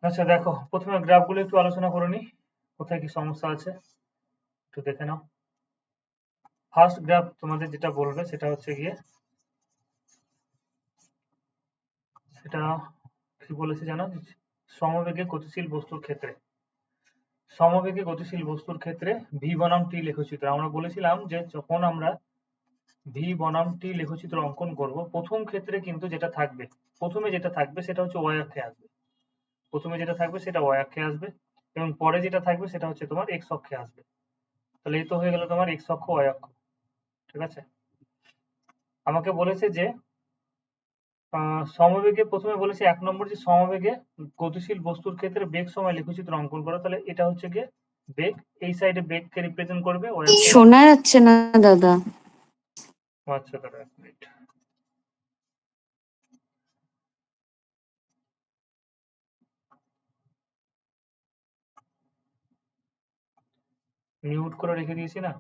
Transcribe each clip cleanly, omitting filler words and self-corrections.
আচ্ছা দেখো, প্রথমে গ্রাফগুলো একটু আলোচনা করে নিই, কোথায় কি সমস্যা আছে একটু দেখে নাও। ফার্স্ট গ্রাফ তোমাদের যেটা বলবে সেটা হচ্ছে গিয়ে, সেটা কি বলেছে জানো, সমবেগে গতিশীল বস্তুর ক্ষেত্রে, সমবেগে গতিশীল বস্তুর ক্ষেত্রে ভি বনাম টি লেখচিত্র। আমরা বলেছিলাম যে যখন আমরা ভি বনাম টি লেখচিত্র অঙ্কন করব, প্রথম ক্ষেত্রে কিন্তু যেটা থাকবে, প্রথমে যেটা থাকবে সেটা হচ্ছে ওয়াই অক্ষে আসবে, প্রথমে যেটা থাকবে সেটা ওয়াই অক্ষে আসবে, এবং পরে যেটা থাকবে সেটা হচ্ছে তোমার এক্স অক্ষে আসবে। তাহলে এই তো হয়ে গেল তোমার এক্স অক্ষ ওয়াই অক্ষ। ঠিক আছে, আমাকে বলেছে যে সমবেগে, প্রথমে বলেছে ১ নম্বর যে সমবেগে গতিশীল বস্তুর ক্ষেত্রে বেগ সময় লেখচিত্র অঙ্কন করো। তাহলে এটা হচ্ছে গিয়ে বেগ, এই সাইডে বেগকে রিপ্রেজেন্ট করবে ওই অক্ষে। শোনা যাচ্ছে না দাদা। আচ্ছা দাঁড়া ১ মিনিট, মিউট করে রেখে দিয়েছি না।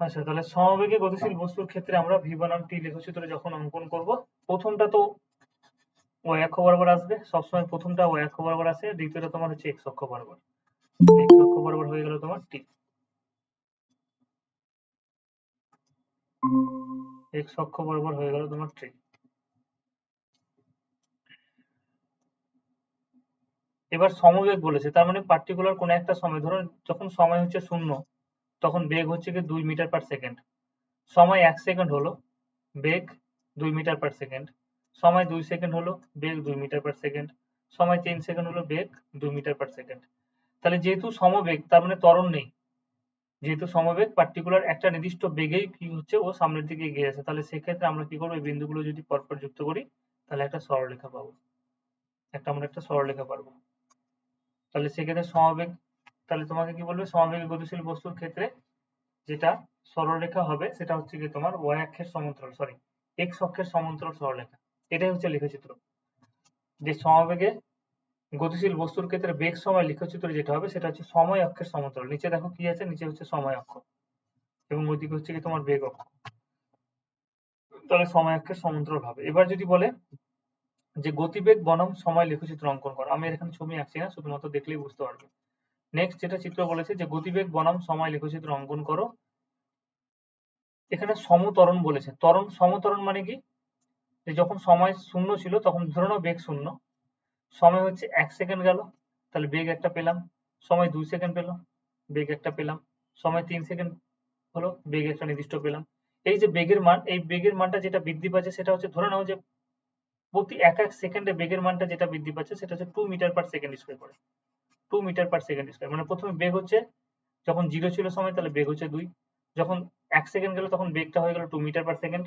আচ্ছা, তাহলে সমবেগে গতিশীল বস্তুর ক্ষেত্রে আমরা ভি বনাম টি লেখচিত্র যখন অঙ্কন করব, প্রথমটা তো ওই অক্ষ বরাবর আসবে, সবসময় প্রথমটা ওই অক্ষ বরাবর আসে, দ্বিতীয়টা তোমার হচ্ছে এক্স অক্ষ বরাবর। এক্স অক্ষ বরাবর হয়ে গেল তোমার টি, এক্স অক্ষ বরাবর হয়ে গেল তোমার টি। এবার সমবেগ বলেছে, তার মানে পার্টিকুলার কোন একটা সময়, ধরুন যখন সময় হচ্ছে 0 তখন বেগ হচ্ছে কি 2 মিটার পার সেকেন্ড। সময় 1 সেকেন্ড হলো, বেগ 2 মিটার পার সেকেন্ড। সময় 2 সেকেন্ড হলো, বেগ 2 মিটার পার সেকেন্ড। সময় 3 সেকেন্ড হলো, বেগ 2 মিটার পার সেকেন্ড। তাহলে যেহেতু সমবেগ, তার মানে ত্বরণ নেই। যেহেতু সমবেগ, পার্টিকুলার একটা নির্দিষ্ট বেগেই কি হচ্ছে, ও সামনের দিকে এগিয়ে আছে, তাহলে সেক্ষেত্রে আমরা কি করবো, এই বিন্দুগুলো যদি পরপর যুক্ত করি তাহলে একটা সরলরেখা পাবো, আমরা একটা সরলরেখা পাবো। তাহলে সেক্ষেত্রে সমবেগ, তাহলে তোমাকে কি বলবে, সমবেগে গতিশীল বস্তুর ক্ষেত্রে যেটা সরলরেখা হবে সেটা হচ্ছে কি তোমার ওয়াই অক্ষের সমান্তরাল, সরি এক্স অক্ষের সমান্তরাল সরলরেখা। এটাই হচ্ছে লেখচিত্র, যে সমবেগে গতিশীল বস্তুর ক্ষেত্রে বেগ সময় লেখচিত্র যেটা হবে সেটা হচ্ছে সময় অক্ষের সমান্তরাল। নিচে দেখো কি আছে, নিচে হচ্ছে সময় অক্ষ এবং ওইদিকে হচ্ছে কি তোমার বেগ অক্ষ। তাহলে সময় অক্ষের সমান্তরাল হবে। এবার যদি বলে যে গতিবেগ বনাম সময় লেখচিত্র অঙ্কন করো, আমি এখানে ছবি আঁকছি না, শুধুমাত্র দেখলেই বুঝতে পারবে। নেক্সট যেটা চিত্র বলেছে যে গতিবেগ বনাম সময় লেখচিত্র অঙ্কন করো। এখানে সমত্বরণ বলেছে, সমত্বরণ মানে কি, যে যখন সময় 0 ছিল তখন ধরে নাও বেগ 0, সময় হচ্ছে 1 সেকেন্ড গেল, তাহলে বেগ একটা পেলাম। সময় 2 সেকেন্ড পেল, বেগ একটা পেলাম। সময় 3 সেকেন্ড হলো, বেগ একটা নির্দিষ্ট পেলাম। এই যে বেগের মান, এই বেগের মানটা যেটা বৃদ্ধি পাচ্ছে সেটা হচ্ছে, ধরে নাও যে প্রতি এক সেকেন্ডে বেগের মানটা যেটা বৃদ্ধি পাচ্ছে সেটা হচ্ছে 2 মিটার পার সেকেন্ড স্কয়ার করে। 2 মিটার পার সেকেন্ড স্কয়ার মানে প্রথমে বেগ হচ্ছে, যখন 0 ছিল সময় তাহলে বেগ হচ্ছে 2, যখন 1 সেকেন্ড গেল তখন বেগটা হয়ে গেল 2 মিটার পার সেকেন্ড,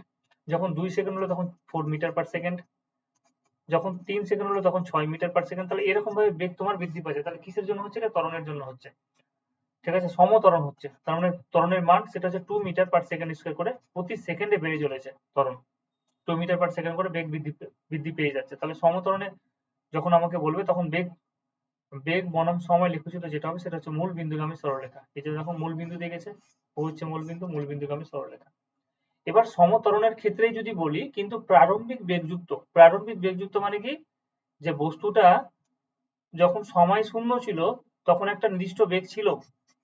যখন 2 সেকেন্ড হলো তখন 4 মিটার পার সেকেন্ড, যখন 3 সেকেন্ড হলো তখন 6 মিটার পার সেকেন্ড। তাহলে এরকম ভাবে বেগ তোমার বৃদ্ধি পাচ্ছে। তাহলে কিসের জন্য হচ্ছে, এটা ত্বরণের জন্য হচ্ছে। ঠিক আছে, সমত্বরণ হচ্ছে, তার মানে ত্বরণের মান সেটা হচ্ছে 2 মিটার পার সেকেন্ড স্কয়ার করে প্রতি সেকেন্ডে বেড়ে চলেছে ত্বরণ, 2 মিটার পার সেকেন্ড করে বেগ বৃদ্ধি পেয়ে যাচ্ছে। তাহলে সমত্বরণে যখন আমাকে বলবে তখন বেগ, বেগ বনাম সময় লেখচিত্র যেটা হবে সেটা হচ্ছে মূল বিন্দুগামী সরলরেখা। এই যে দেখো মূল বিন্দু দিয়ে গেছে, ও হচ্ছে মূল বিন্দু, মূল বিন্দুগামী সরলরেখা। এবার সমত্বরণের ক্ষেত্রেই যদি বলি, কিন্তু প্রারম্ভিক বেগযুক্ত, প্রারম্ভিক বেগযুক্ত মানে কি, যে বস্তুটা যখন সময় 0 ছিল তখন একটা নির্দিষ্ট বেগ ছিল।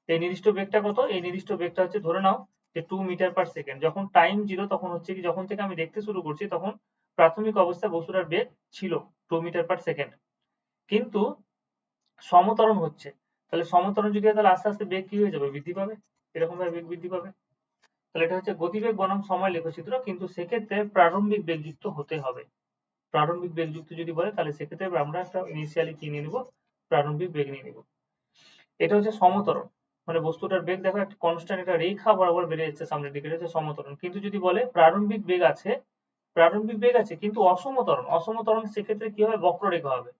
এই নির্দিষ্ট বেগটা কত, এই নির্দিষ্ট বেগটা হচ্ছে ধরে নাও যে 2 মিটার পার সেকেন্ড। যখন টাইম 0 তখন হচ্ছে কি, যখন থেকে আমি দেখতে শুরু করছি তখন প্রাথমিক অবস্থায় বস্তুটার বেগ ছিল 2 মিটার পার সেকেন্ড। কিন্তু সমত্বরণ হচ্ছে, তাহলে সমত্বরণ যদি হয় তাহলে আস্তে আস্তে বেগ কি হয়ে যাবে, বৃদ্ধি পাবে, এরকম ভাবে বেগ বৃদ্ধি পাবে। তাহলে এটা হচ্ছে গতিবেগ বনাম সময় লেখচিত্র, কিন্তু সেক্ষেত্রে প্রারম্ভিক বেগযুক্ত হতে হবে। প্রারম্ভিক বেগযুক্ত যদি বলে তাহলে সেক্ষেত্রে আমরা একটা ইনিশিয়ালি কি নিয়ে নিব, প্রারম্ভিক বেগ নিয়ে নিব। এটা হচ্ছে সমত্বরণ, মানে বস্তুটার বেগ দেখো একটা কনস্ট্যান্ট, একটা রেখা বরাবর বেড়ে যাচ্ছে সামনের দিকে, এটা হচ্ছে সমত্বরণ। কিন্তু যদি বলে প্রারম্ভিক বেগ আছে, প্রারম্ভিক বেগ আছে কিন্তু অসমত্বরণ, অসমত্বরণ সেক্ষেত্রে কি হবে, বক্ররেখা হবে।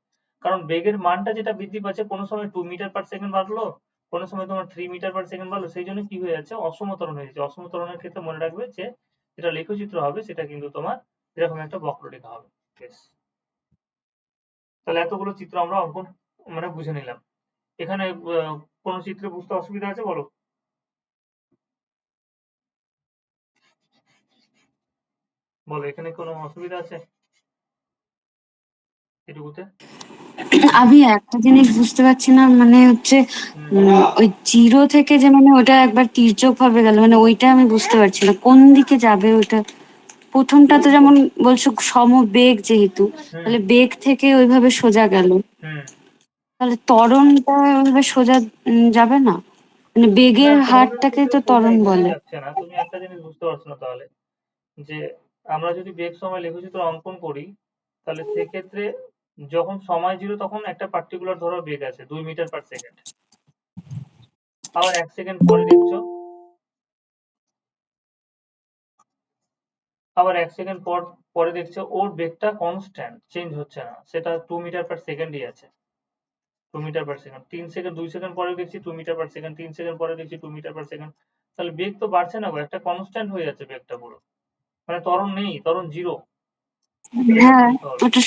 কারণ বেগের মানটা যেটা বৃদ্ধি পাচ্ছে, কোনো সময় 2 মিটার পার সেকেন্ড বাড়লো, কোনো সময় তোমার 3 মিটার পার সেকেন্ড বাড়লো, সেই জন্য কি হয়ে যাচ্ছে, অসমত্বরণ হয়ে যাচ্ছে। অসমত্বরণের ক্ষেত্রে মনে রাখবে যে যেটা লেখচিত্র হবে সেটা কিন্তু তোমার এরকম একটা বক্ররেখা হবে। বেশ, তাহলে এতগুলো চিত্র আমরা অঙ্কন মানে বুঝে নিলাম। এখানে কোন চিত্রে বুঝতে অসুবিধা আছে বলো, বলো এখানে কোনো অসুবিধা আছে? এটুকুতে? আমি একটা জিনিস বুঝতে পারছি না, মানে হচ্ছে ওই জিরো থেকে যে মানে ওটা একবার তির্যক ভাবে গেল, মানে ওইটা আমি বুঝতে পারছি না কোন দিকে যাবে ওইটা। প্রথমটা তো যেমন বলছো সমবেগ, যেহেতু তাহলে বেগ থেকে ওইভাবে সোজা গেল, তাহলে ত্বরণটা ওইভাবে সোজা যাবে না, মানে না, বেগের ত্বরণের হারটাকে ক্ষেত্রে তো সোজা ত্বরণ এখানেই বলে। যাচ্ছে না। তুমি একটা জিনিস বুঝতে পারছো না তাহলে, যে আমরা যদি বেগ সময় লেখচিত্র অঙ্কন করি, তাহলে সেক্ষেত্রে যখন সময় 0 তখন একটা পার্টিকুলার ধরো বেগ আছে 2 মিটার পার সেকেন্ড। আবার 1 সেকেন্ড পরে দেখছো, আবার 1 সেকেন্ড পরে দেখছো ওর বেগটা কনস্ট্যান্ট, চেঞ্জ হচ্ছে না। সেটা 2 মিটার পার সেকেন্ডই আছে। 2 metre per second. 3 second 2 second পরে দেখছি 2 মিটার পার সেকেন্ড। 3 সেকেন্ড পরে দেখছি 2 মিটার পার সেকেন্ড। তাহলে বেগ তো বাড়ছে না গো, একটা কনস্ট্যান্ট হয়ে যাচ্ছে বেগটা পুরো। মানে ত্বরণ নেই, ত্বরণ 0। তাহলে এরকম হ্যাঁ, লিখতে হবে। ওটা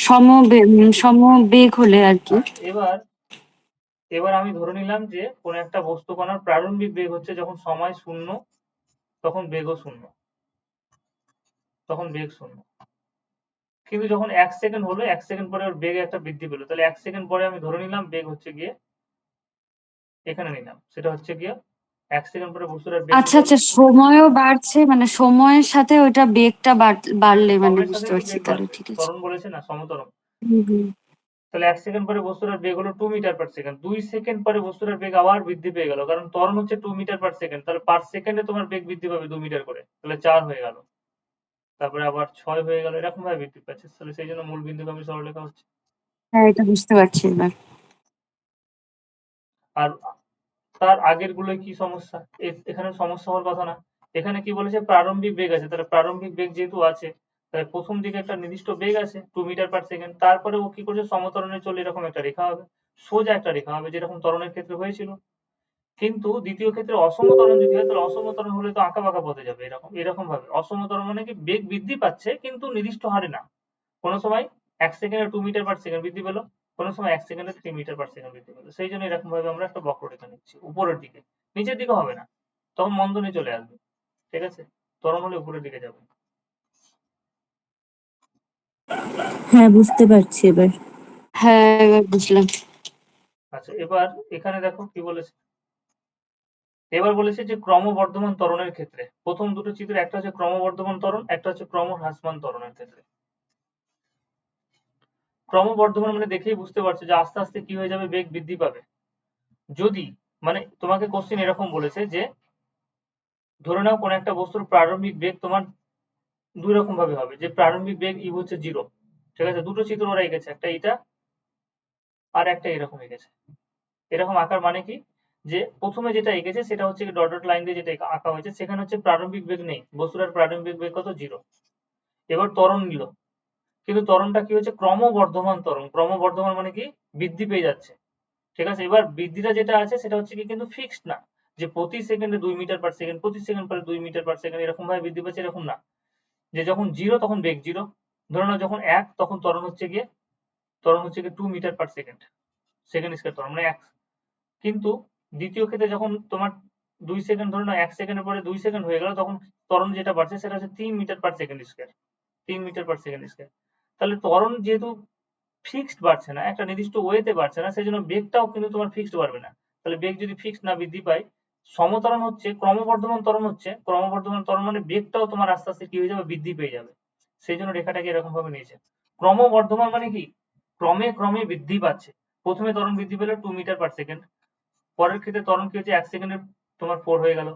সমবেগ হলে আর কি। হ্যাঁ, এবার এবার আমি ধরে নিলাম যে কোন একটা বস্তু কণার প্রারম্ভিক বেগ হচ্ছে যখন সময় 0, তখন বেগও 0। তখন বেগ 0। কিন্তু যখন 1 সেকেন্ড হলো, 1 সেকেন্ড পরে ওর বেগে একটা বৃদ্ধি পেল। তাহলে 1 সেকেন্ড পরে আমি ধরে নিলাম বেগ হচ্ছে গিয়ে, এখানে নিলাম। সেটা হচ্ছে গিয়ে 1 সেকেন্ড পরে বস্তুটার বেগ কত আচ্ছা হলো? আচ্ছা, সময়ও বাড়ছে, মানে সময়ের সাথে ওইটা বেগটা বাড়লে, মানে সময়ের সাথে বুঝতে একটু পারছি, বেগ তাহলে বাড়বে। ঠিক আছে। ত্বরণ বলেছে না, সমত্বরণ। হুম হুম। তাহলে 1 সেকেন্ড পরে বস্তুটার বেগ হলো 2 মিটার পার সেকেন্ড। 2 সেকেন্ড পরে বস্তুটার বেগ আবার বৃদ্ধি পেয়ে গেল। কারণ ত্বরণ হচ্ছে 2 মিটার পার সেকেন্ড। তাহলে পার সেকেন্ডে তোমার বেগ বৃদ্ধি পাবে 2 মিটার করে। তাহলে 4 হয়ে গেল। তারপরে আবার 6 হয়ে গেল। এরকম ভাবে বৃদ্ধি পাচ্ছে। তাহলে সেই জন্য মূল বিন্দুগামী সরলরেখা হচ্ছে। হ্যাঁ, এটা বুঝতে পারছি এবার। আর তার আগের গুলোয় কি সমস্যা? এখানে সমস্যা হওয়ার কথা না। এখানে কি বলেছে? প্রারম্ভিক বেগ আছে। তাহলে প্রারম্ভিক বেগ যেহেতু আছে, তাহলে প্রথম দিকে একটা নির্দিষ্ট বেগ আছে 2 মিটার পার সেকেন্ড। তারপরে ও কি করছে? সমত্বরণে চলে এরকম একটা রেখা হবে। সোজা একটা রেখা হবে, যেরকম ত্বরণের ক্ষেত্রে হয়েছিল। কিন্তু দ্বিতীয় ক্ষেত্রে অসম ত্বরণ যদি হয়, তাহলে অসম ত্বরণ হলে তো আঁকা-বাঁকা পথে যাবে, এরকম ভাবে। অসম ত্বরণ মানে কি? বেগ বৃদ্ধি পাচ্ছে কিন্তু নির্দিষ্ট হারে না। কোন সময় 1 সেকেন্ডে 2 মিটার পার সেকেন্ড বৃদ্ধি পেল, কোন সময় 1 সেকেন্ডে 3 মিটার পার সেকেন্ড বৃদ্ধি পেল। সেই জন্য এরকম ভাবে আমরা একটা বক্ররেখা নিচ্ছি উপরের দিকে। নিচের দিকে হবে না, তখন মন্দনে চলে আসবে। ঠিক আছে? ত্বরণ হলে উপরের দিকে যাবে। হ্যাঁ, বুঝতে পারছি এবার। হ্যাঁ, এবার বুঝলাম। আচ্ছা, এবার এখানে দেখো কি বলেছে। এবার বলেছে যে ক্রমবর্ধমান ত্বরণের ক্ষেত্রে প্রথম দুটো চিত্রে, একটা হচ্ছে ক্রমবর্ধমান ত্বরণ, একটা হচ্ছে ক্রমহ্রাসমান ত্বরণের ক্ষেত্রে। ক্রমবর্ধমান মানে দেখেই বুঝতে পারছো যে আস্তে আস্তে কি হয়ে যাবে? বেগ বৃদ্ধি পাবে। যদি, মানে তোমাকে কোশ্চেন এরকম বলেছে যে ধরে নাও কোন একটা বস্তুর প্রারম্ভিক বেগ তোমার দুই রকম ভাবে হবে, যে প্রারম্ভিক বেগ ই হচ্ছে 0। ঠিক আছে? দুটো চিত্র ওরা এঁকেছে, একটা এটা আর একটা এরকম এঁকেছে। এরকম আঁকার মানে কি? যে প্রথমে যেটা এঁকেছে সেটা হচ্ছে ডট ডট লাইন দিয়ে যেটা আঁকা হয়েছে, সেখানে হচ্ছে প্রারম্ভিক বেগ নেই। বস্তুটার প্রারম্ভিক বেগ কত? 0। এবার ত্বরণ নিল, কিন্তু ত্বরণটা কি হচ্ছে? ক্রমবর্ধমান ত্বরণ। ক্রমবর্ধমান মানে কি? বৃদ্ধি পেয়ে যাচ্ছে। ঠিক আছে? এবার বৃদ্ধিটা যেটা আছে সেটা হচ্ছে কি কিন্তু ফিক্সড না, যে প্রতি সেকেন্ডে 2 মিটার পার সেকেন্ড, প্রতি সেকেন্ড পরে 2 মিটার পার সেকেন্ড এরকম ভাবে বৃদ্ধি পাচ্ছে, এরকম না। যে যখন 0 তখন বেগ 0। ধরে নাও যখন 1 তখন ত্বরণ হচ্ছে গিয়ে 2 metre per second. Second square ত্বরণ মানে 1। কিন্তু দ্বিতীয় ক্ষেত্রে যখন তোমার 2 সেকেন্ড, ধরে নাও 1 সেকেন্ডের পরে 2 সেকেন্ড হয়ে গেল, তখন ত্বরণ যেটা বাড়ছে সেটা হচ্ছে 3 metre per second square. 3 metre per second square. তাহলে ত্বরণ যেহেতু ফিক্সড বাড়ছে না, একটা নির্দিষ্ট ওয়েতে বাড়ছে না, সেজন্য বেগটাও কিন্তু তোমার ফিক্সড বাড়বে না। তাহলে বেগ যদি ফিক্সড না বৃদ্ধি পায়, সমত্বরণ হচ্ছে ক্রমবর্ধমান ত্বরণ হচ্ছে। ক্রমবর্ধমান ত্বরণ মানে বেগটাও তোমার আস্তে আস্তে কি হয়ে যাবে? বৃদ্ধি পেয়ে যাবে। সেই জন্য রেখাটাকে এরকম ভাবে নিয়েছে। ক্রমবর্ধমান মানে কি? ক্রমে ক্রমে বৃদ্ধি পাচ্ছে। প্রথমে ত্বরণ বৃদ্ধি পেল 2 মিটার পার সেকেন্ড। পরের ক্ষেত্রে ত্বরণ কি হচ্ছে? 1 সেকেন্ডে তোমার 4 হয়ে গেল।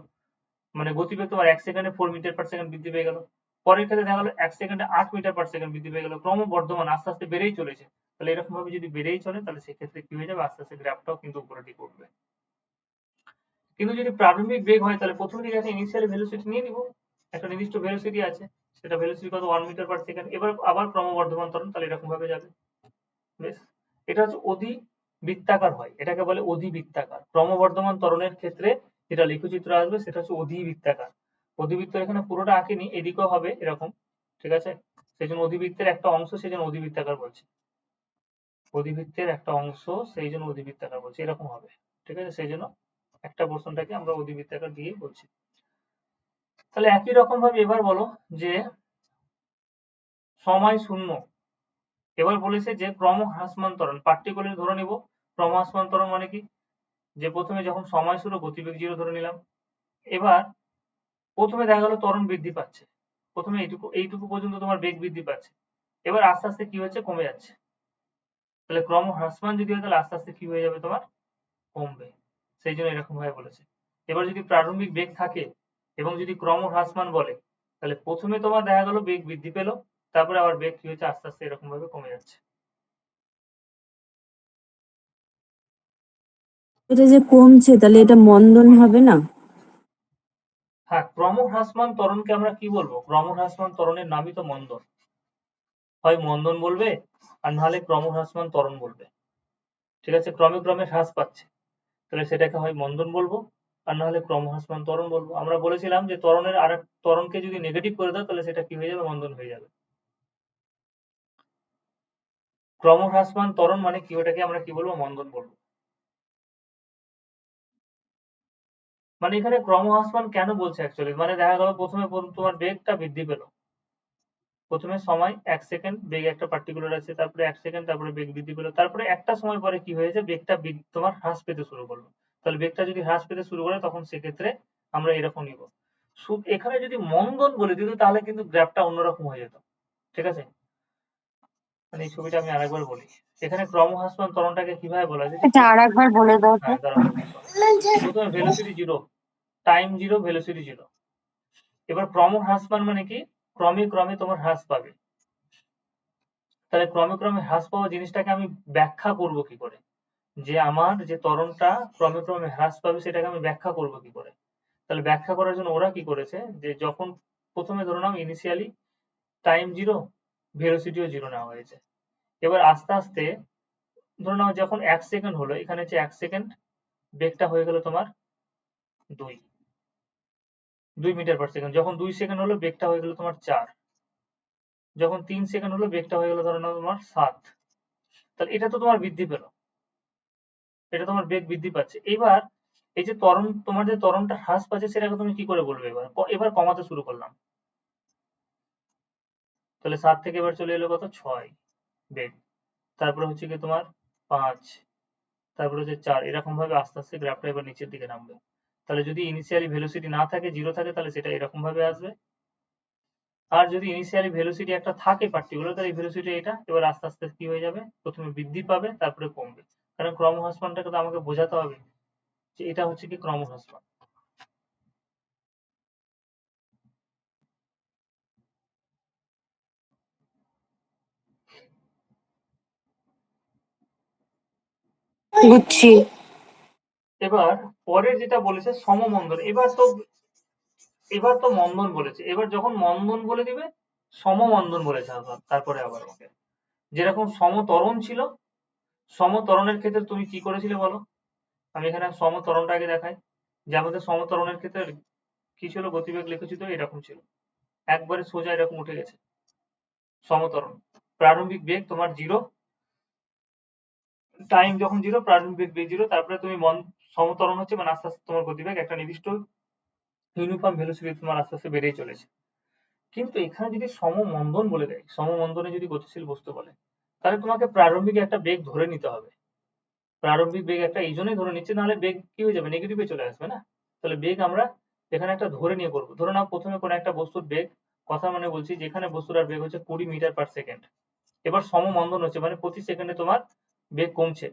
মানে গতিবেগ তোমার 1 সেকেন্ডে 4 মিটার পার সেকেন্ড বৃদ্ধি পেয়ে গেল। পরের ক্ষেত্রে দেখা গেল 1 সেকেন্ডে 8 মিটার পার সেকেন্ড বৃদ্ধি পেয়ে গেল। ক্রমবর্ধমান, আস্তে আস্তে বেড়েই চলেছে। তাহলে এরকম ভাবে যদি বেড়েই চলে, তাহলে সেক্ষেত্রে কি হয়ে যাবে? আস্তে আস্তে গ্রাফটাও কিন্তু উপরের দিকে উঠবে। কিন্তু যদি প্রারম্ভিক বেগ হয়, তাহলে প্রথম দিকে একটা ইনিশিয়াল ভেলোসিটি নিয়ে নিব। একটা নির্দিষ্ট ভেলোসিটি আছে, সেটা ভেলোসিটি কত? 1 মিটার পার সেকেন্ড। এবার আবার ক্রমবর্ধমান ত্বরণ, তাহলে এরকম ভাবে যাবে। বেশ, এটা হচ্ছে অধিবৃত্তাকার হয়, এটাকে বলে অধিবৃত্তাকার। ক্রমবর্ধমান ত্বরণের ক্ষেত্রে যেটা লেখচিত্র আসবে সেটা হচ্ছে অধিবৃত্তাকার। অধিবৃত্ত এখানে পুরোটা আঁকিনি, এদিকেও হবে এরকম। ঠিক আছে? সেই জন্য অধিবৃত্তের একটা অংশ, সেই জন্য অধিবৃত্তাকার বলছি। অধিবৃত্তের একটা অংশ, সেই জন্য অধিবৃত্তাকার বলছি, এরকম হবে। ঠিক আছে? সেই জন্য একটা পোর্শনটাকে আমরা অধিবৃত্তাকার দিয়ে বলছি। তাহলে একই রকম ভাবে এবার বলো যে সময় শূন্য এবার বলেছে যে ক্রমহ্রাসমান ত্বরণ, পার্টিকুলার ধরে নিব। ক্রমহ্রাসমান ত্বরণ মানে কি, যে প্রথমে যখন সময় শুরু গতিবেগ 0 ধরে নিলাম। এবার প্রথমে দেখা গেল ত্বরণ বৃদ্ধি পাচ্ছে, প্রথমে এইটুকু পর্যন্ত তোমার বেগ বৃদ্ধি পাচ্ছে, এবার আস্তে আস্তে কি হচ্ছে, কমে যাচ্ছে। তাহলে ক্রমহ্রাসমান যদি হয় তাহলে আস্তে আস্তে কি হয়ে যাবে, তোমার কমবে, সেই জন্য এরকম ভাবে বলেছে। এবার যদি প্রারম্ভিক বেগ থাকে এবং যদি ক্রমহ্রাসমান বলে, তাহলে প্রথমে তোমার দেখা গেল বেগ বৃদ্ধি পেল, তারপরে আবার বেগ কি হচ্ছে, আস্তে আস্তে এরকম ভাবে কমে যাচ্ছে। এটা যে কমছে তাহলে এটা মন্দন হবে না? হ্যাঁ, ক্রমহ্রাসমান ত্বরণকে আমরা কি বলবো, ক্রমহ্রাসমান ত্বরণের নামই তো মন্দন। হয় মন্দন বলবে আর নাহলে ক্রমহ্রাসমান ত্বরণ বলবে। ঠিক আছে, ক্রমে ক্রমে হ্রাস পাচ্ছে, তাহলে সেটাকে হয় মন্দন বলবো আর নাহলে ক্রমহ্রাসমান ত্বরণ বলবো। আমরা বলেছিলাম যে ত্বরণের আরেক ত্বরণকে যদি নেগেটিভ করে দাও তাহলে সেটা কি হয়ে যাবে, মন্দন হয়ে যাবে। ক্রমহ্রাসমান ত্বরণ মানে কি, ওটাকে আমরা কি বলবো, মন্দন বলবো। মানে এখানে ক্রমহ্রাসমান কেন বলছে অ্যাকচুয়ালি, মানে দেখা গেল প্রথমে তোমার বেগটা বৃদ্ধি পেলো, প্রথমে সময় 1 সেকেন্ড, বেগ একটা পার্টিকুলার আছে, তারপরে 1 সেকেন্ড, তারপরে বেগ বৃদ্ধি পেলো, তারপরে একটা সময় পরে কি হয়েছে, বেগটা তোমার হ্রাস পেতে শুরু করলো। তাহলে বেগটা যদি হ্রাস পেতে শুরু করে তখন সেক্ষেত্রে আমরা এরকম নিব। এখানে যদি মন্দন বলে দিত তাহলে কিন্তু গ্রাফটা অন্যরকম হয়ে যেত। ঠিক আছে, মানে এই ছবিটা আমি আরেকবার বলি। এখানে ক্রমহ্রাসমান ত্বরণটাকে কিভাবে বলা যায়, এটা আরেকবার বলে দাও তো। হ্যাঁ দাঁড়াও বলছি, শোনো। প্রথমে ভেলোসিটি 0, টাইম 0, ভেলোসিটি 0। এবার ক্রমহ্রাসমান মানে কি, ক্রমে ক্রমে তোমার হ্রাস পাবে। তাহলে ক্রমে ক্রমে হ্রাস পাওয়া জিনিসটাকে আমি ব্যাখ্যা করব কি করে, যে আমার যে ত্বরণটা ক্রমে ক্রমে হ্রাস পাবে সেটাকে আমি ব্যাখ্যা করব কি করে। তাহলে ব্যাখ্যা করার জন্য ওরা কি করেছে, যে যখন প্রথমে ধরে নাও ইনিশিয়ালি টাইম 0, ভেলোসিটিও 0 নেওয়া হয়েছে। এবার আস্তে আস্তে ধরে নাও যখন 1 সেকেন্ড হলো, এখানে হচ্ছে 1 সেকেন্ড, বেগটা হয়ে গেল তোমার 2 মিটার পার সেকেন্ড। যখন 2 সেকেন্ড হলো বেগটা হয়ে গেল তোমার 4। যখন 3 সেকেন্ড হলো বেগটা হয়ে গেল ধরে নাও তোমার 7। তাহলে এটা তো তোমার বৃদ্ধি পেল, এটা তোমার বেগ বৃদ্ধি পাচ্ছে। এবার এই যে ত্বরণ, তোমার যে ত্বরণটা হ্রাস পাচ্ছে সেটাকে তুমি কি করে বলবে, এবার এবার কমাতে শুরু করলাম, তাহলে 7 থেকে এবার চলে এলো কত, 6 বেগ, তারপরে হচ্ছে কি তোমার 5, তারপরে হচ্ছে 4, এরকম ভাবে আস্তে আস্তে গ্রাফটা এবার নিচের দিকে নামবে। তাহলে যদি ইনিশিয়ালি ভেলোসিটি না থাকে, 0 থাকে, তাহলে সেটা এরকম ভাবে আসবে। আর যদি ইনিশিয়ালি ভেলোসিটি একটা থাকে পার্টিকুলার, তাহলে এই ভেলোসিটি এটা এবার আস্তে আস্তে কি হয়ে যাবে, প্রথমে বৃদ্ধি পাবে তারপরে কমবে। কারণ ক্রমহ্রাসমানটাকে তো আমাকে বোঝাতে হবে যে এটা হচ্ছে কি ক্রমহ্রাসমান। বুঝছি। এবার পরের যেটা বলেছে সমমন্দন, এবার তো মন্দন বলেছে, এবার যখন মন্দন বলে দিবে সমমন্দন বলেছে তারপরে আবার ওকে, যেরকম সমত্বরণ ছিল, সমত্বরণের ক্ষেত্রে তুমি কি করেছিলে বলো। আমি এখানে সমত্বরণটা আগে দেখাই, যে আমাদের সমত্বরণের ক্ষেত্রে কি ছিল, গতিবেগ লিখেছি তো এরকম ছিল, একবারে সোজা এরকম উঠে গেছে সমত্বরণ। প্রারম্ভিক বেগ তোমার 0, টাইম যখন 0, প্রারম্ভিক বেগ 0, তারপরে তুমি সমত্বরণ হচ্ছে মানে আস্তে আস্তে তোমার গতিবেগ একটা নির্দিষ্ট ইউনিফর্ম ভেলোসিটি তোমার আস্তে আস্তে বেড়েই চলেছে। কিন্তু এখানে যদি সমমন্দন বলে দেয়, সমমন্দনে যদি গতিশীল বস্তু বলে, তাহলে তোমাকে প্রারম্ভিক একটা বেগ ধরে নিতে হবে। প্রারম্ভিক বেগ একটা এই জন্যই ধরে নিচ্ছে, নাহলে বেগ কি হয়ে যাবে, নেগেটিভে চলে আসবে না। তাহলে বেগ আমরা এখানে একটা ধরে নিয়ে করবো। ধরে নাও প্রথমে কোনো একটা বস্তুর বেগ, কথা মানে বলছি, যেখানে বস্তুটার বেগ হচ্ছে 20 মিটার পার সেকেন্ড। এবার সমমন্দন হচ্ছে মানে প্রতি সেকেন্ডে তোমার বেগ কমছে।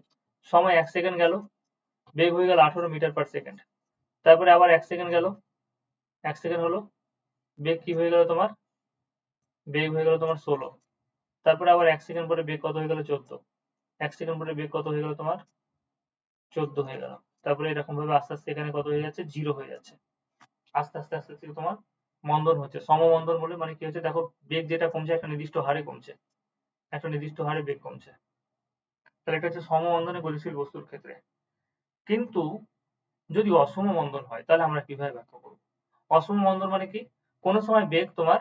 সময় 1 সেকেন্ড গেল, বেগ হয়ে গেল 18 মিটার পার সেকেন্ড। তারপরে আবার 1 সেকেন্ড গেল, 1 সেকেন্ড হলো, বেগ কি হয়ে গেল তোমার, বেগ হয়ে গেল তোমার 16। তারপরে আবার 1 সেকেন্ড পরে বেগ কত হয়ে গেল, 14। 1 সেকেন্ড পরে বেগ কত হয়ে গেল তোমার, 14 হয়ে গেল। তারপরে এরকম ভাবে আস্তে আস্তে এখানে কত হয়ে যাচ্ছে, 0 হয়ে যাচ্ছে। আস্তে আস্তে আস্তে আস্তে তোমার মন্দন হচ্ছে। সমমন্দন বলে মানে কি হচ্ছে, দেখো বেগ যেটা কমছে একটা নির্দিষ্ট হারে কমছে, একটা নির্দিষ্ট হারে বেগ কমছে। তাহলে এটা হচ্ছে সমমন্দনে গতিশীল বস্তুর ক্ষেত্রে। কিন্তু যদি অসমমন্দন হয় তাহলে আমরা কিভাবে ব্যাখ্যা করব। অসমমন্দন মানে কি, কোন সময় বেগ তোমার,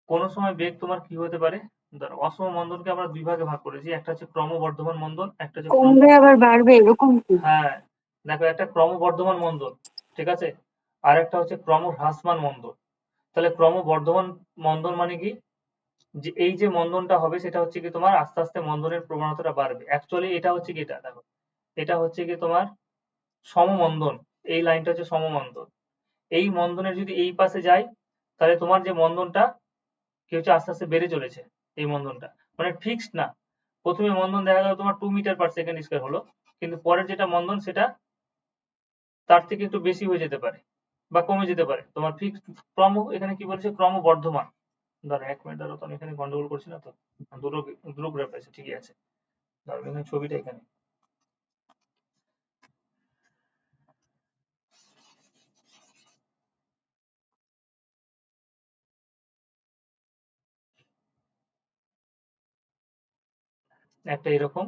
কোন সময় বেগ তোমার কি হতে পারে, ধরো অসমমন্দনকে আমরা দুই ভাগে ভাগ করেছি, একটা হচ্ছে ক্রমবর্ধমান মন্দন, একটা হচ্ছে কমবে আবার বাড়বে এরকম কি? হ্যাঁ দেখো, একটা ক্রমবর্ধমান মন্দন, ঠিক আছে, আর একটা হচ্ছে ক্রমহ্রাসমান মন্দন। তাহলে ক্রমবর্ধমান মন্দন মানে কি, যে এই যে মন্দনটা হবে সেটা হচ্ছে কি তোমার আস্তে আস্তে মন্দনের প্রবণতাটা বাড়বে। অ্যাকচুয়ালি এটা হচ্ছে কি, এটা দেখো, এটা হচ্ছে কি তোমার সমমন্দন। এই লাইনটা হচ্ছে সমমন্দন। এই মন্দনের যদি এই পাশে যায় তাহলে তোমার যে মন্দনটা কি হচ্ছে আস্তে আস্তে বেড়ে চলেছে। এই মন্দনটা মানে ফিক্সড না। প্রথমে মন্দন দেখা গেল তোমার 2 মিটার পার সেকেন্ড স্কয়ার হলো, কিন্তু পরের যেটা মন্দন সেটা তার থেকে একটু বেশি হয়ে যেতে পারে বা কমে যেতে পারে। তোমার ফিক্সড ক্রম, এখানে কি বলেছে ক্রমবর্ধমান। দাঁড়া 1 মিনিট, দাঁড়াও তো, আমি এখানে গন্ডগোল করছি না তো? দুটো দুটো গ্রাফ আছে, ঠিকই আছে। দাঁড়াও এখানে ছবিটা এখানে। একটা এরকম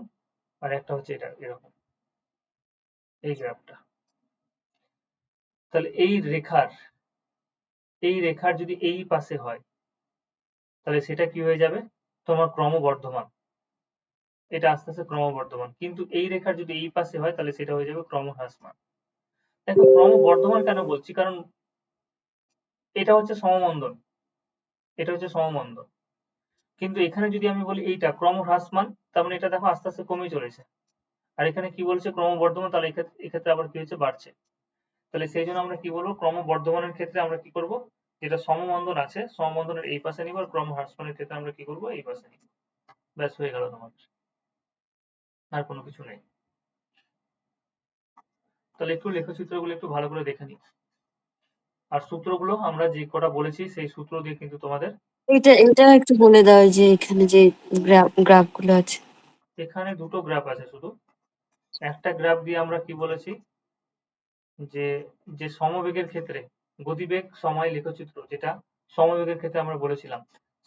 আর একটা হচ্ছে এটা এরকম, এই গ্রাফটা। তাহলে এই রেখার যদি এই পাশে হয় তাহলে সেটা কি হয়ে যাবে তোমার ক্রমবর্ধমান। এটা আস্তে আস্তে ক্রমবর্ধমান। কিন্তু এই রেখার যদি এই পাশে হয় তাহলে সেটা হয়ে যাবে ক্রমহ্রাসমান। দেখো ক্রমবর্ধমান কেন বলছি, কারণ এটা হচ্ছে সমমন্দন, এটা হচ্ছে সমমন্দন। কিন্তু এখানে যদি আমি বলি এইটা ক্রমহ্রাসমান, তার মানে এটা দেখো আস্তে আস্তে কমে চলেছে। আর এখানে কি বলছে ক্রমবর্ধমান, তাহলে এক্ষেত্রে আবার কি হচ্ছে বাড়ছে। তাহলে সেই জন্য আমরা কি বলবো, ক্রমবর্ধমানের ক্ষেত্রে আমরা কি করব, যেটা সমমন্দন আছে সমমন্দনের এই পাশে নিব, আর ক্রমহ্রাসমানের ক্ষেত্রে আমরা কি করব এই পাশে নিব। ব্যাস হয়ে গেল তোমার, আর কোনো কিছু নেই। তাহলে একটু লেখচিত্রগুলো একটু ভালো করে দেখে নিই। আর সূত্রগুলো আমরা যে কটা বলেছি সেই সূত্র দিয়ে কিন্তু তোমাদের, এটা একটু বলে দাও যে এখানে যে গ্রাফ গুলো আছে। এখানে দুটো গ্রাফ আছে শুধু। একটা গ্রাফ দিয়ে আমরা কি বলেছি, যে যে সমবেগের ক্ষেত্রে গতিবেগ সময় লেখচিত্র, যেটা সমবেগের ক্ষেত্রে আমরা বলেছিলাম,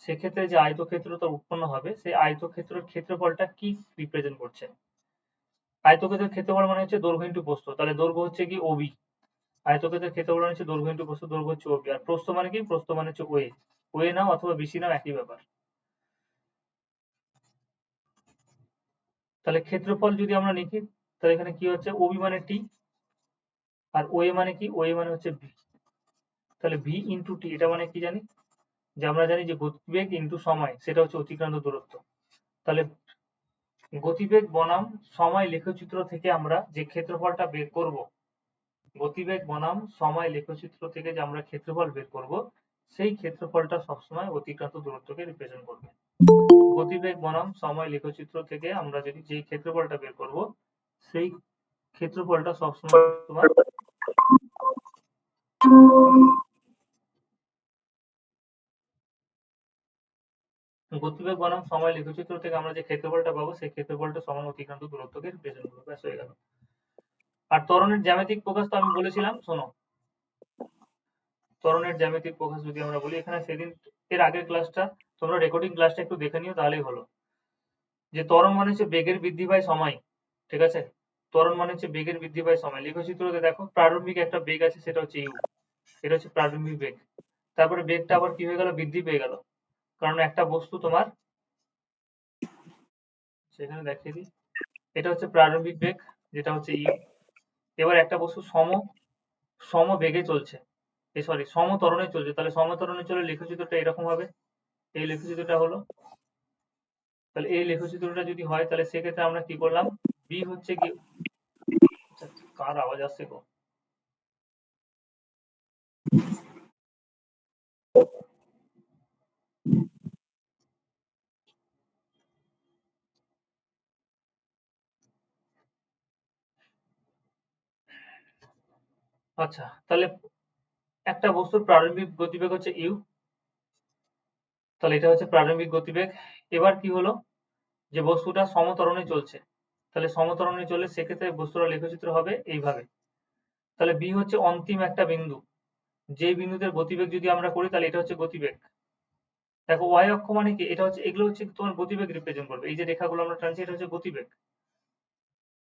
সেক্ষেত্রে যে আয়তক্ষেত্রটা উৎপন্ন হবে সেই আয়তক্ষেত্রের ক্ষেত্রফলটা কি রিপ্রেজেন্ট করছে। আয়তক্ষেত্রের ক্ষেত্রফল মানে হচ্ছে দৈর্ঘ্য ইন্টু প্রস্থ, তাহলে দৈর্ঘ্য হচ্ছে কি ওবি। আয়তক্ষেত্রের ক্ষেত্রফল মানে হচ্ছে দৈর্ঘ্য ইন্টু প্রস্থ, দৈর্ঘ্য হচ্ছে ওবি। আর প্রস্থ মানে কি, প্রস্থ মানে হচ্ছে ওয়ে। ওয়ে নাও অথবা বিসি নাও, একই ব্যাপার। তাহলে ক্ষেত্রফল যদি আমরা লিখি তাহলে এখানে কি হচ্ছে, ওবি মানে টি, আর ওএ মানে কি, ওএ মানে হচ্ছে ভি। তাহলে ভি ইন্টু টি, এটা মানে কি জানি, যে আমরা জানি যে গতিবেগ ইন্টু সময় সেটা হচ্ছে অতিক্রান্ত দূরত্ব। তাহলে গতিবেগ বনাম সময় লেখচিত্র থেকে আমরা যে ক্ষেত্রফলটা বের করব, গতিবেগ বনাম সময় লেখচিত্র থেকে যে আমরা ক্ষেত্রফল বের করব, সেই ক্ষেত্রফলটা সবসময় অতিক্রান্ত দূরত্বকে রিপ্রেজেন্ট করবে। গতিবেগ বনাম সময় লেখচিত্র থেকে আমরা যদি যেই ক্ষেত্রফলটা বের করব সেই ক্ষেত্রফলটা সবসময় তোমার গতিবেগ বনাম সময় লেখচিত্র থেকে আমরা যে ক্ষেত্রফলটা পাবো সেই ক্ষেত্রফলটা সমান অতিক্রান্ত দূরত্বকে রিপ্রেজেন্ট করবে। ব্যাস হয়ে গেল। আর ত্বরণের জ্যামিতিক প্রকাশ তো আমি বলেছিলাম, শোনো, ত্বরণের জ্যামিতিক প্রকাশ যদি আমরা বলি, এখানে সেদিন এর আগের ক্লাসটা তোমরা রেকর্ডিং ক্লাসটা একটু দেখে নিও তাহলেই হলো। যে ত্বরণ মানে হচ্ছে বেগের বৃদ্ধি বাই সময়, ঠিক আছে? ত্বরণ মানে হচ্ছে বেগের বৃদ্ধি বাই সময়। লেখচিত্রতে দেখো প্রারম্ভিক একটা বেগ আছে সেটা হচ্ছে ইউ, এটা হচ্ছে প্রারম্ভিক বেগ। তারপরে বেগটা আবার কি হয়ে গেল, বৃদ্ধি পেয়ে গেল, কারণ একটা বস্তু তোমার, সেখানে দেখিয়ে দিই, এটা হচ্ছে প্রারম্ভিক বেগ যেটা হচ্ছে ইউ। এবার একটা বস্তু সম বেগে চলছে, সরি সমত্বরণে চলছে, তাহলে সমত্বরণে চলে লেখচিত্রটা এরকম হবে। এই লেখচিত্রটা হলো, তাহলে এই লেখচিত্রটা যদি হয় তাহলে সেক্ষেত্রে আমরা কি করলাম, বি হচ্ছে কি, আচ্ছা, কার আওয়াজ আসছে গো? আচ্ছা, তাহলে একটা বস্তুর প্রারম্ভিক গতিবেগ হচ্ছে ইউ, তাহলে এটা হচ্ছে প্রারম্ভিক গতিবেগ। এবার কি হলো, যে বস্তুটা সমত্বরণে চলছে, তাহলে সমত্বরণে চলে সেক্ষেত্রে বস্তুর লেখচিত্র হবে এইভাবে। তাহলে বি হচ্ছে অন্তিম একটা বিন্দু, যে বিন্দুতে গতিবেগ যদি আমরা করি তাহলে এটা হচ্ছে গতিবেগ। দেখো ওয়াই অক্ষ মানে কি, এটা হচ্ছে, এগুলো হচ্ছে তোমার গতিবেগ রিপ্রেজেন্ট করবে। এই যে রেখাগুলো আমরা টানছি এটা হচ্ছে গতিবেগ,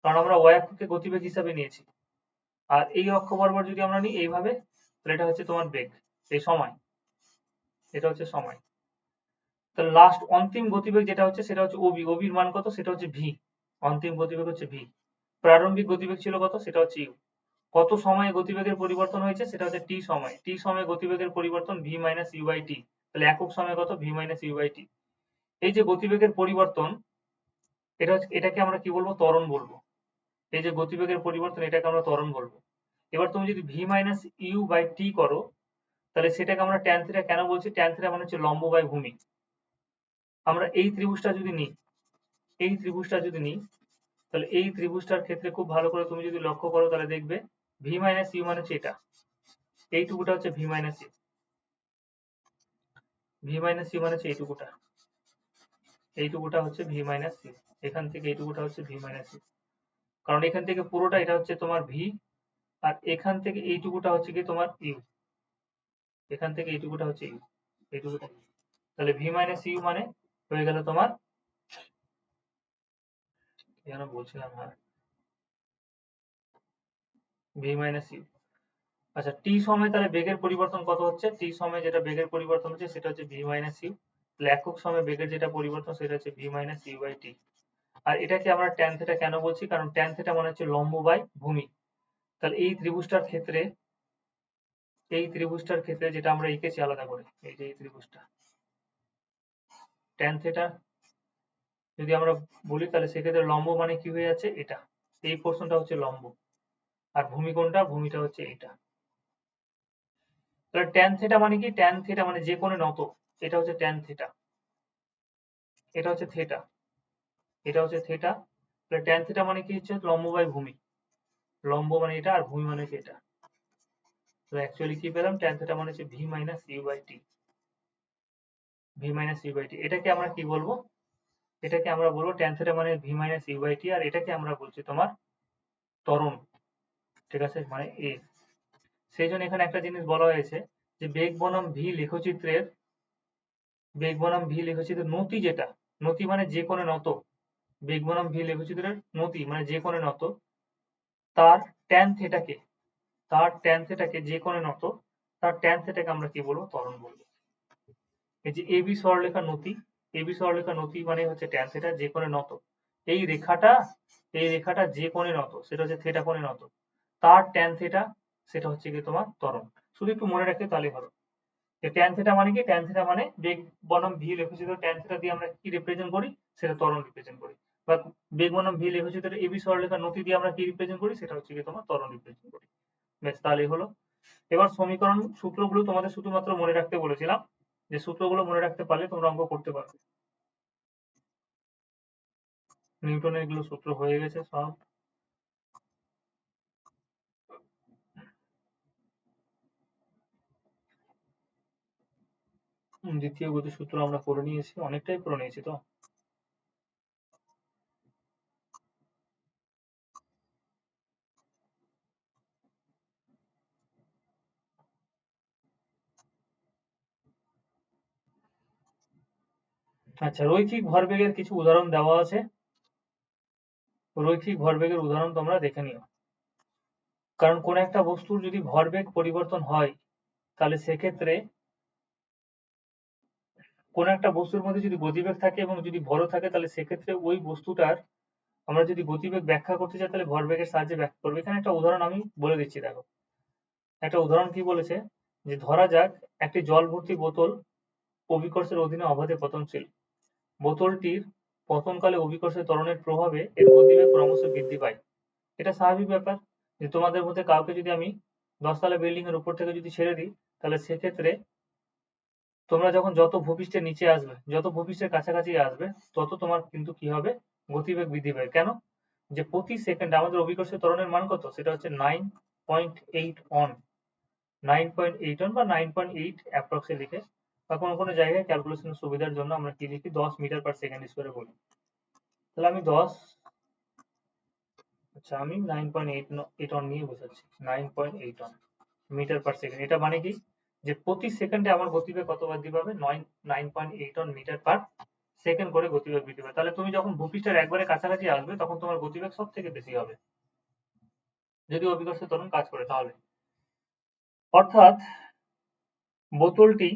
কারণ আমরা ওয়াই অক্ষকে গতিবেগ হিসাবে নিয়েছি। আর এই অক্ষ বরাবর যদি আমরা নিই এইভাবে, তাহলে এটা হচ্ছে তোমার বেগ, এই সময়, এটা হচ্ছে সময়। তাহলে লাস্ট অন্তিম গতিবেগ যেটা হচ্ছে সেটা হচ্ছে ওবি, ওবির মান কত সেটা হচ্ছে ভি, অন্তিম গতিবেগ হচ্ছে ভি। প্রারম্ভিক গতিবেগ ছিল কত সেটা হচ্ছে ইউ। কত সময়ে গতিবেগের পরিবর্তন হয়েছে সেটা হচ্ছে টি সময়, টি সময়ে গতিবেগের পরিবর্তন ভি মাইনাস ইউ বাই টি, তাহলে একক সময় কত ভি মাইনাস ইউ বাই টি। এই যে গতিবেগের পরিবর্তন, এটাকে আমরা কি বলবো, ত্বরণ বলবো। এই যে গতিবেগের পরিবর্তন, এটাকে আমরা ত্বরণ বলবো। এবার তুমি যদি ভি মাইনাস ইউ বাই টি করো, তাহলে সেটাকে আমরা ট্যান থিটা কেন বলছি, ট্যান থিটা মানে হচ্ছে লম্ব বাই ভূমি। আমরা এই ত্রিভুজটা যদি নিই, তাহলে এই ত্রিভুজটার ক্ষেত্রে খুব ভালো করে তুমি যদি লক্ষ্য করো, তাহলে দেখবে ভি মাইনাস ইউ মানে হচ্ছে এটা, এইটুকুটা হচ্ছে ভি মাইনাস ইউ, মানে হচ্ছে এইটুকুটা হচ্ছে ভি মাইনাস ইউ, এখান থেকে এইটুকুটা হচ্ছে ভি মাইনাস ইউ, কারণ এখান থেকে পুরোটা এটা হচ্ছে তোমার ভি, আর এখান থেকে এইটুকুটা হচ্ছে কি তোমার ইউ, এখান থেকে এইটুকুটা হচ্ছে ইউ, এইটুকুটা। তাহলে ভি মাইনাস ইউ মানে হয়ে গেল তোমার, যেন বলছিলাম, হ্যাঁ, ভি মাইনাস ইউ। আচ্ছা, টি সময় তাহলে বেগের পরিবর্তন কত হচ্ছে, টি সময় যেটা বেগের পরিবর্তন হচ্ছে সেটা হচ্ছে ভি মাইনাস ইউ। তাহলে একক সময় বেগের যেটা পরিবর্তন সেটা হচ্ছে V minus U by T. আর এটাকে আমরা ট্যান থিটা কেন বলছি, কারণ ট্যান থিটা মানে হচ্ছে লম্ব বাই ভূমি। তাহলে এই ত্রিভুজটার ক্ষেত্রে যেটা আমরা এঁকেছি আলাদা করে, এই যে এই ত্রিভুজটা, ট্যান থিটা যদি আমরা বলি, তাহলে সেক্ষেত্রে লম্ব মানে কি হয়ে যাচ্ছে, এটা, এই পোর্শনটা হচ্ছে লম্ব, আর ভূমি কোনটা, ভূমিটা হচ্ছে এটা। তাহলে ট্যান থিটা মানে কি, ট্যান থিটা মানে যে কোণে নত, এটা হচ্ছে ট্যান থিটা, এটা হচ্ছে থিটা, এটা হচ্ছে থিটা। তাহলে ট্যান থিটা মানে কি হচ্ছে লম্ব বাই ভূমি, লম্ব মানে এটা আর ভূমি মানে হচ্ছে এটা। তো অ্যাকচুয়ালি কি পেলাম, ট্যান থিটা মানে হচ্ছে V minus U by T, V minus U by T. এটাকে আমরা কি বলবো, এটাকে আমরা বলবো ট্যান থিটা মানে V minus U by T, আর এটাকে আমরা বলছি তোমার ত্বরণ, ঠিক আছে, মানে এ। সেই জন্য এখানে একটা জিনিস বলা হয়েছে যে বেগ বনাম ভি লেখচিত্রের, নতি, যেটা নতি মানে যে কোণে নত, বেগ বনাম ভি লেখচিত্রের নতি মানে যে কোণে নত, তার ট্যান থিটাকে, যে কোণে নত, তার ট্যান থিটাকে আমরা কি বলবো, ত্বরণ বলবো। এই যে এবি সরলরেখার নতি মানে হচ্ছে ট্যান থিটা, যে কোণে নত। এই রেখাটা যে কোণে নত সেটা হচ্ছে থিটা কোণে নত, তার ট্যান থিটা সেটা হচ্ছে কি তোমার ত্বরণ। শুধু একটু মনে রাখতে তাহলে হলো। ট্যান থিটা মানে কি, ট্যান থিটা মানে বেগ বনাম ভি লেখচিত্র ট্যান থিটা দিয়ে আমরা কি রিপ্রেজেন্ট করি, সেটা ত্বরণ রিপ্রেজেন্ট করি। বা বেগ বনাম ভি লেখচিত্র এবি সরলরেখার নতি দিয়ে আমরা কি রিপ্রেজেন্ট করি, সেটা হচ্ছে কি তোমার ত্বরণ রিপ্রেজেন্ট করি। বেশ, তাহলেই হলো। এবার সমীকরণ সূত্রগুলো তোমাদের শুধুমাত্র মনে রাখতে বলেছিলাম, যে সূত্রগুলো মনে রাখতে পারলে তোমরা অঙ্ক করতে পারবে। নিউটনের এগুলো সূত্র হয়ে গেছে সব। দ্বিতীয় গতির সূত্র আমরা পড়ে নিয়েছি, অনেকটাই পড়ে নিয়েছি তো। আচ্ছা, রৈখিক ভরবেগের কিছু উদাহরণ দেওয়া আছে, রৈখিক ভরবেগের উদাহরণ তোমরা দেখে নিও। কারণ কোন একটা বস্তুর যদি ভরবেগ পরিবর্তন হয়, তাহলে সেক্ষেত্রে কোন একটা বস্তুর মধ্যে যদি গতিবেগ থাকে এবং যদি ভরও থাকে, তাহলে সেক্ষেত্রে ওই বস্তুটার আমরা যদি গতিবেগ ব্যাখ্যা করতে চাই, তাহলে ভরবেগের সাহায্যে ব্যাখ্যা করবো। এখানে একটা উদাহরণ আমি বলে দিচ্ছি, দেখো একটা উদাহরণ কি বলেছে, যে ধরা যাক একটি জল ভর্তি বোতল অভিকর্ষের অধীনে অবাধে পতনশীল। বোতলটির পতনকালে অভিকর্ষের ত্বরণের প্রভাবে এর গতিবেগ ক্রমশ বৃদ্ধি পায়। এটা স্বাভাবিক ব্যাপার, যে তোমাদের মধ্যে কাউকে যদি আমি 10 তলা বিল্ডিং এর উপর থেকে যদি ছেড়ে দিই, তাহলে সেক্ষেত্রে তোমরা যখন যত ভূপৃষ্ঠের নিচে আসবে, যত ভূপৃষ্ঠের কাছাকাছি আসবে, তত তোমার কিন্তু কি হবে, গতিবেগ বৃদ্ধি পাবে। কেন, যে প্রতি সেকেন্ডে আমাদের অভিকর্ষের ত্বরণের মান কত, সেটা হচ্ছে 9.8 অন, 9.8 অন বা 9.8 অ্যাপ্রক্সে লিখে, বা কোনো জায়গায় ক্যালকুলেশনের সুবিধার জন্য আমরা কি লিখি, 10 মিটার পার সেকেন্ড স্কয়ারে বলি। তাহলে আমি 9.8 অন নিয়ে বোঝাচ্ছি, 9.8 অন মিটার পার সেকেন্ড। এটা মানে কি, যে প্রতি সেকেন্ডে আমার গতিবেগ কত বৃদ্ধি পাবে, 9.8 অন মিটার পার সেকেন্ড করে গতিবেগ বৃদ্ধি পাবে। তাহলে তুমি যখন ভূপৃষ্ঠের একবারে কাছাকাছি আসবে, তখন তোমার গতিবেগ সব থেকে বেশি হবে, যদি অভিকর্ষের ত্বরণ কাজ করে তাহলে। অর্থাৎ বোতলটি,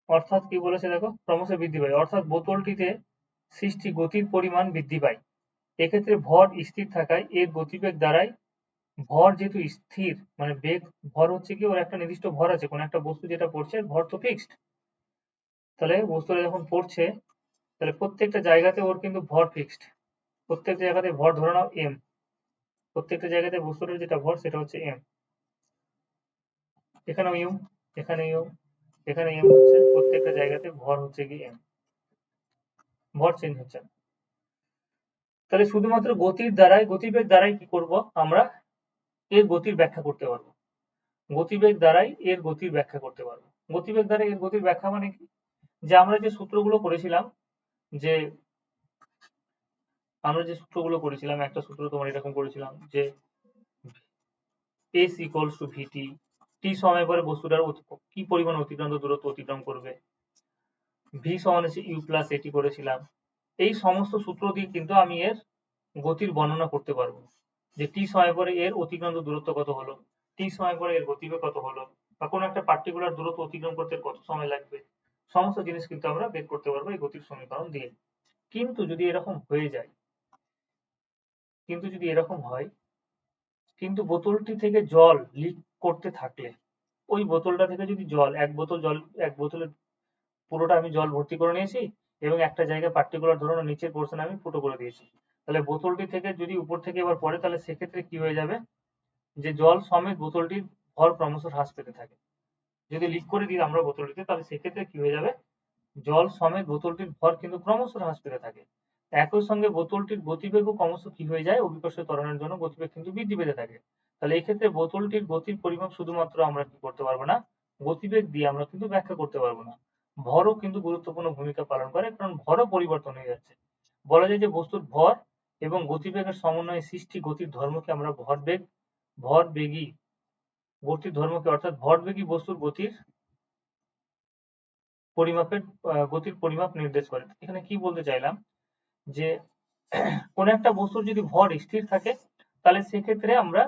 অর্থাৎ কি বলেছে দেখো, ক্রমশ বৃদ্ধি পায়, অর্থাৎ বোতলটিতে সৃষ্টি গতির পরিমাণ বৃদ্ধি পায়। এক্ষেত্রে ভর স্থির থাকায় এর গতিবেগ দ্বারাই ভর যেহেতু স্থির, মানে বেগ ভর হচ্ছে কি ওর একটা নির্দিষ্ট ভর আছে, কোন একটা বস্তু যেটা পড়ছে ভর তো ফিক্সড, তাহলে বস্তুটা যখন পড়ছে তাহলে প্রত্যেকটা জায়গাতে ওর কিন্তু ভর ফিক্সড, প্রত্যেকটা জায়গাতে ভর ধরে নাও এম, প্রত্যেকটা জায়গাতে বস্তুটার যেটা ভর সেটা হচ্ছে এম, এখানেও ইউ, এখানে ইউ, এখানে এম হচ্ছে, প্রত্যেকটা জায়গাতে ভর হচ্ছে কি এম, ভর চেঞ্জ হচ্ছে না। তাহলে শুধুমাত্র গতির দ্বারাই, গতিবেগ দ্বারাই কি করব আমরা এর গতির ব্যাখ্যা করতে পারবো, গতিবেগ দ্বারাই এর গতির ব্যাখ্যা করতে পারবো। গতিবেগ দ্বারা এর গতির ব্যাখ্যা মানে কি, যে আমরা যে সূত্রগুলো করেছিলাম, যে আমরা যে সূত্রগুলো করেছিলাম, একটা সূত্র তোমার এরকম করেছিলাম যে s equals to vt, t সময় পরে বস্তুটার কি পরিমাণ অতিক্রান্ত দূরত্ব অতিক্রম করবে, v সমান হচ্ছে u প্লাস এটি করেছিলাম। এই সমস্ত সূত্র দিয়ে কিন্তু আমি এর গতির বর্ণনা করতে পারবো, যে t সময় পরে এর অতিক্রান্ত দূরত্ব কত হলো, t সময় পরে এর গতিবেগ কত হলো, বা কোনো একটা পার্টিকুলার দূরত্ব অতিক্রম করতে কত সময় লাগবে, সমস্ত জিনিস কিন্তু আমরা বের করতে পারবো এই গতির সমীকরণ দিয়ে। কিন্তু যদি এরকম হয়ে যায়, কিন্তু যদি এরকম হয়, কিন্তু বোতলটি থেকে জল লিক করতে থাকলে, ওই বোতলটা থেকে যদি জল, এক বোতল জল, এক বোতলের পুরোটা আমি জল ভর্তি করে নিয়েছি এবং একটা জায়গায় পার্টিকুলার ধরুন নিচের পোর্শন আমি ফুটো করে দিয়েছি, তাহলে বোতলটি থেকে যদি উপর থেকে এবার পড়ে তাহলে সেক্ষেত্রে কি হয়ে যাবে, যে জল সমেত বোতলটির ভর ক্রমশ হ্রাস পেতে থাকে। যদি লিক করে দিই আমরা বোতলটিতে তাহলে সেক্ষেত্রে কি হয়ে যাবে, জল সমেত বোতলটির ভর কিন্তু ক্রমশ হ্রাস পেতে থাকে। একই সঙ্গে বোতলটির গতিবেগও ক্রমশ কি হয়ে যায়, অভিকর্ষীয় ত্বরণের জন্য গতিবেগ কিন্তু বৃদ্ধি পেতে থাকে। তাহলে এই ক্ষেত্রে বোতলটির গতির পরিমাপ শুধুমাত্র আমরা কি করতে পারবো না, গতিবেগ দিয়ে আমরা কিন্তু ব্যাখ্যা করতে পারবো না, ভরও কিন্তু গুরুত্বপূর্ণ ভূমিকা পালন করে, কারণ ভরও পরিবর্তন হয়ে যাচ্ছে। বলা যায় যে বস্তুর ভর এবং গতিবেগের সমন্বয়ে সৃষ্টি গতির ধর্মকে আমরা ভরবেগ, ভরবেগী গতির ধর্মকে অর্থাৎ ভরবেগী বস্তুর গতির পরিমাপের গতির পরিমাপ নির্দেশ করে। এখানে কি বলতে চাইলাম, যে কোন একটা বস্তুর যদি ভর স্থির থাকে তাহলে সেক্ষেত্রে আমরা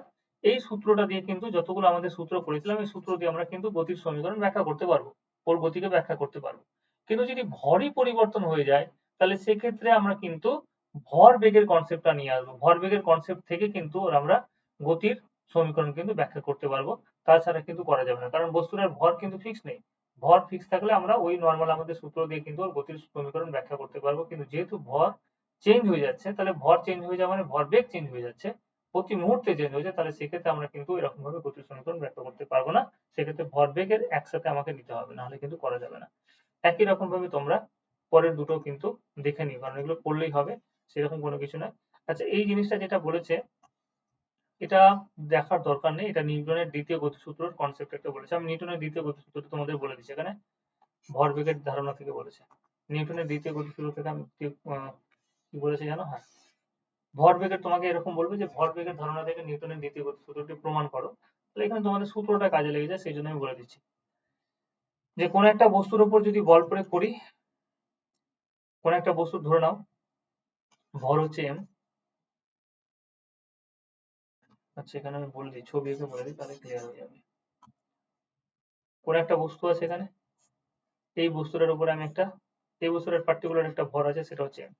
এই সূত্রটা দিয়ে কিন্তু, যতগুলো আমাদের সূত্র করেছিলাম এই সূত্র দিয়ে আমরা কিন্তু গতির সমীকরণ ব্যাখ্যা করতে পারবো, ওর গতিকে ব্যাখ্যা করতে পারবো। কিন্তু যদি ভরই পরিবর্তন হয়ে যায় তাহলে সেক্ষেত্রে আমরা কিন্তু ভর বেগের কনসেপ্টটা নিয়ে আসবো, ভর বেগের কনসেপ্ট থেকে কিন্তু আমরা গতির সমীকরণ কিন্তু ব্যাখ্যা করতে পারবো, তাছাড়া কিন্তু করা যাবে না, কারণ বস্তুটার ভর কিন্তু ফিক্স নেই। ভর ফিক্স থাকলে আমরা ওই নর্মাল আমাদের সূত্র দিয়ে কিন্তু ওর গতির সমীকরণ ব্যাখ্যা করতে পারবো, কিন্তু যেহেতু ভর চেঞ্জ হয়ে যাচ্ছে, তাহলে ভর চেঞ্জ হয়ে যাওয়া মানে ভরবেগ চেঞ্জ হয়ে যাচ্ছে, প্রতি মুহূর্তে চেঞ্জ হয়ে যায়, তাহলে সেক্ষেত্রে আমরা কিন্তু এরকম ভাবে গতির সমীকরণ ব্যাখ্যা করতে পারবো না, সেক্ষেত্রে ভরবেগের একসাথে আমাকে নিতে হবে, নাহলে কিন্তু করা যাবে না। একই রকম ভাবে তোমরা পরের দুটো কিন্তু দেখে নিও, কারণ এগুলো পড়লেই হবে, সেরকম কোনো কিছু নয়। আচ্ছা, এই জিনিসটা যেটা বলেছে এটা দেখার দরকার নেই, এটা নিউটনের দ্বিতীয় গতিসূত্রের কনসেপ্ট একটা বলেছে, আমি নিউটনের দ্বিতীয় গতিসূত্রটা তোমাদের বলে দিচ্ছি। এখানে ভরবেগের ধারণা থেকে বলেছে, নিউটনের দ্বিতীয় গতিসূত্র থেকে আমি কি বলেছে জানো, হ্যাঁ, ভরবেগের তোমাকে এরকম বলবে যে ভরবেগের ধারণা থেকে নিউটনের দ্বিতীয় গতিসূত্রটি প্রমাণ করো, তাহলে এখানে তোমাদের সূত্রটা কাজে লেগে যায়, সেই জন্য আমি বলে দিচ্ছি, যে কোন একটা বস্তুর উপর যদি বল প্রয়োগ করি, কোন একটা বস্তু ধরে নাও ভর হচ্ছে এম, আচ্ছা এখানে আমি বলে দিই, ছবি এঁকে বলে দিই তাহলে ক্লিয়ার হয়ে যাবে। কোন একটা বস্তু আছে এখানে, এই বস্তুটার উপরে আমি একটা, এই বস্তুটার পার্টিকুলার একটা ভর আছে সেটা হচ্ছে এম,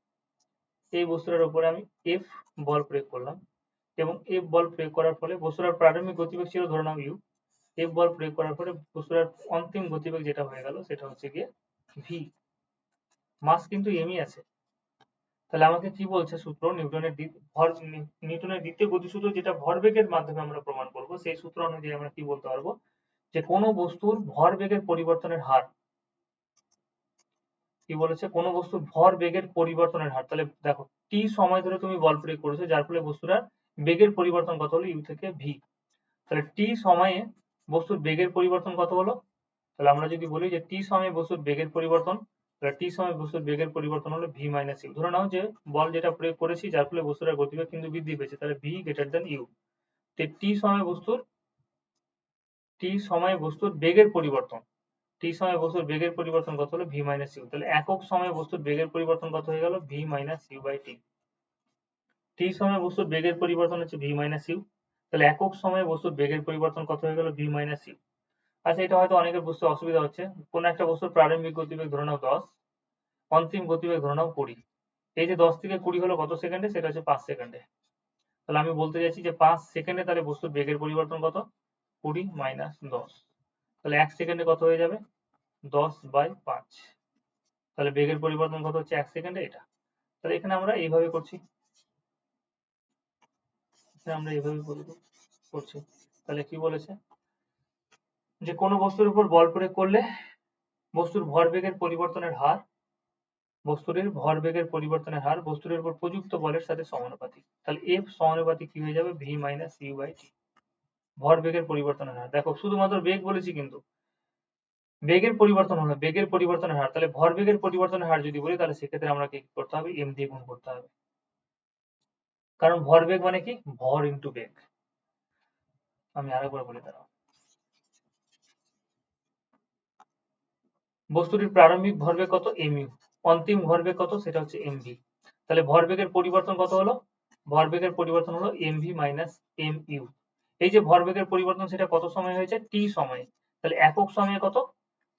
এই বস্তুটার উপরে আমি এফ বল প্রয়োগ করলাম, এবং এফ বল প্রয়োগ করার ফলে বস্তুটার প্রাথমিক গতিবেগ ছিল ধরে নাও ইউ, এফ বল প্রয়োগ করার পরে বস্তুটার অন্তিম গতিবেগ যেটা হয়ে গেল সেটা হচ্ছে গিয়ে ভি, মাস কিন্তু এমই আছে। তাহলে আমাকে কি বলছে সূত্র, নিউটনের দ্বিতীয় গতিসূত্র যেটা ভরবেগের মাধ্যমে আমরা প্রমাণ করব, সেই সূত্র অনুযায়ী আমরা কি বলতে পারবো, যে কোনো বস্তুর ভরবেগের পরিবর্তনের হার, কি বলেছে, কোনো বস্তুর ভরবেগের পরিবর্তনের হার, তাহলে দেখো টি সময় ধরে তুমি বল প্রয়োগ করেছো যার ফলে বস্তুটার বেগের পরিবর্তন কত হলো, ইউ থেকে ভি, তাহলে টি সময়ে বস্তুর বেগের পরিবর্তন কত হলো, তাহলে আমরা যদি বলি যে টি সময়ে বস্তুর বেগের পরিবর্তন, তাহলে টি সময়ে বস্তুর বেগের পরিবর্তন হলো ভি মাইনাস ইউ, ধরে নাও যে বল যেটা প্রয়োগ করেছি যার ফলে বস্তুটার গতিবেগ কিন্তু বৃদ্ধি পেয়েছে, তাহলে ভি গ্রেটার দেন ইউ, টি সময়ে বস্তুর বেগের পরিবর্তন, টি সময়ে বস্তুর বেগের পরিবর্তন কত হলো, ভি মাইনাস ইউ, তাহলে একক সময়ে বস্তুর বেগের পরিবর্তন কত হয়ে গেল, ভি মাইনাস ইউ বাই টি, টি সময়ে বস্তুর বেগের পরিবর্তন হচ্ছে ভি মাইনাস ইউ, তাহলে একক সময়ে বস্তুর বেগের পরিবর্তন কত হয়ে গেল, ভি মাইনাস ইউ। আচ্ছা, এটা হয়তো অনেকের বুঝতে অসুবিধা হচ্ছে, কোন একটা বস্তুর প্রারম্ভিক গতিবেগ ধরে নাও 10, অন্তিম গতিবেগ ধরে নাও 20, এই যে 10 থেকে 20 হলো কত সেকেন্ডে, সেটা হচ্ছে 5 সেকেন্ডে, তাহলে আমি বলতে চাইছি যে 5 সেকেন্ডে তাহলে বস্তুর বেগের পরিবর্তন কত? 20 মাইনাস 10, তাহলে 1 সেকেন্ডে কত হয়ে যাবে? 10/5। তাহলে বেগের পরিবর্তন কত হচ্ছে 1 সেকেন্ডে? এটা। তাহলে এখানে আমরা এইভাবে করছি, করছি। তাহলে কি বলেছে? যে কোনো বস্তুর উপর বল প্রয়োগ করলে বস্তুর ভরবেগের পরিবর্তনের হার বস্তুর উপর প্রযুক্ত বলের সাথে সমানুপাতিক। তাহলে F সমানুপাতিক কি হয়ে যাবে? V minus U by T। ভরবেগের পরিবর্তনের হার, দেখো শুধুমাত্র বেগ বলেছি কিন্তু বেগের পরিবর্তনের হার, তাহলে ভরবেগের পরিবর্তনের হার যদি বলি তাহলে সেক্ষেত্রে আমরা কি করতে হবে? M দিয়ে গুণ করতে হবে, কারণ ভরবেগ মানে কি? ভর ইন্টু বেগ। আমি আরেকবার বলে দাঁড়াও, বস্তুটির প্রারম্ভিক ভরবেগ কত? mu, অন্তিম ভরবেগ কত? সেটা হচ্ছে mv। তাহলে ভরবেগের পরিবর্তন কত হলো? ভরবেগের পরিবর্তন হলো mv মাইনাস mu। এই যে ভরবেগের পরিবর্তন সেটা কত সময় হয়েছে? t সময়ে। তাহলে একক সময়ে কত?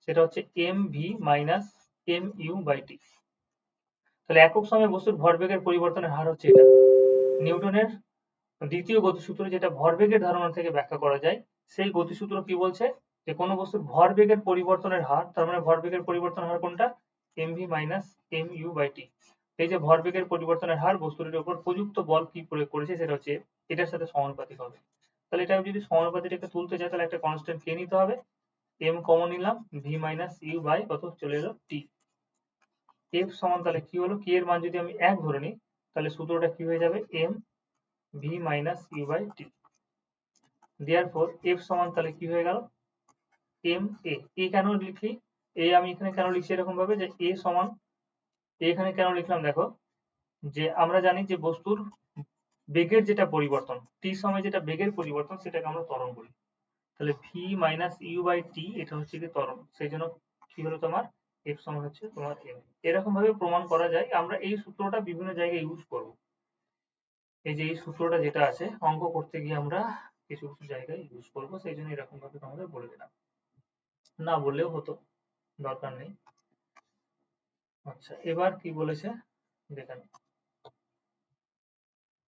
সেটা হচ্ছে mv minus mu by t। তাহলে একক সময়ে বস্তুর ভরবেগের পরিবর্তনের হার হচ্ছে এটা। নিউটনের দ্বিতীয় গতিসূত্র যেটা ভরবেগের ধারণা থেকে ব্যাখ্যা করা যায়, সেই গতিসূত্র কি বলছে? যে কোনো বস্তুর ভরবেগের পরিবর্তনের হার, তার মানে ভরবেগের পরিবর্তনের হার কোনটা? mv minus mu by t। এই যে ভরবেগের পরিবর্তনের হার বস্তুটির উপর প্রযুক্ত বল কি প্রয়োগ করেছে সেটা হচ্ছে এটার সাথে সমানুপাতিক হবে। তাহলে এটা যদি সমানুপাতিকটাকে তুলতে চাই তাহলে একটা কনস্ট্যান্ট কে নিতে হবে, m কমন নিলাম, v মাইনাস u বাই কত চলে এলো? t। f সমান তাহলে কি হলো? k এর মান যদি আমি 1 ধরে নিই তাহলে সূত্রটা কি হয়ে যাবে? m v minus u by t। therefore f সমান তাহলে কি হয়ে গেল? m a। a কেন লিখি? a আমি এখানে কেন লিখছি এরকম ভাবে যে a সমান, a এখানে কেন লিখলাম দেখো, যে আমরা জানি যে বস্তুর বেগের যেটা পরিবর্তন, t সময়ে যেটা বেগের পরিবর্তন সেটাকে আমরা ত্বরণ বলি। তাহলে v minus u by t এটা হচ্ছে কি ত্বরণ, সেই জন্য কি হলো তোমার? f সমান হচ্ছে তোমার m। এরকম ভাবে প্রমাণ করা যায়। আমরা এই সূত্রটা বিভিন্ন জায়গায় ইউজ করব। এই যে এই সূত্রটা যেটা আছে অঙ্ক করতে গিয়ে আমরা কিছু কিছু জায়গায় ইউজ করব, সেই জন্য এরকম ভাবে তোমাদের বলে দিলাম, না বললেও হতো, দরকার নেই। আচ্ছা, এবার কি বলেছে দেখেন,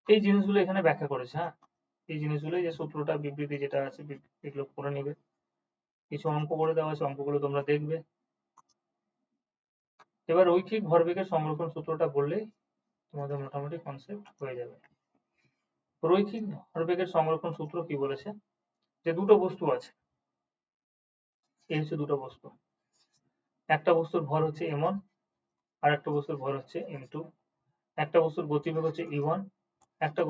এই জিনিসগুলো এখানে ব্যাখ্যা করেছে। হ্যাঁ, এই জিনিসগুলো, যে সূত্রটা বিবৃতি যেটা আছে এগুলো করে নেবে। কিছু অঙ্ক করে দেওয়া আছে, অঙ্কগুলো তোমরা দেখবে। এবার রৈখিক ভরবেগের সংরক্ষণ সূত্রটা বললেই তোমাদের মোটামুটি কনসেপ্ট হয়ে যাবে। রৈখিক ভরবেগের সংরক্ষণ সূত্র কি বলেছে? যে দুটো বস্তু আছে, এই হচ্ছে দুটো বস্তু, একটা বস্তুর ভর হচ্ছে m1 আর একটা বস্তুর ভর হচ্ছে m2। একটা বস্তুর গতিবেগ হচ্ছে e1, একটা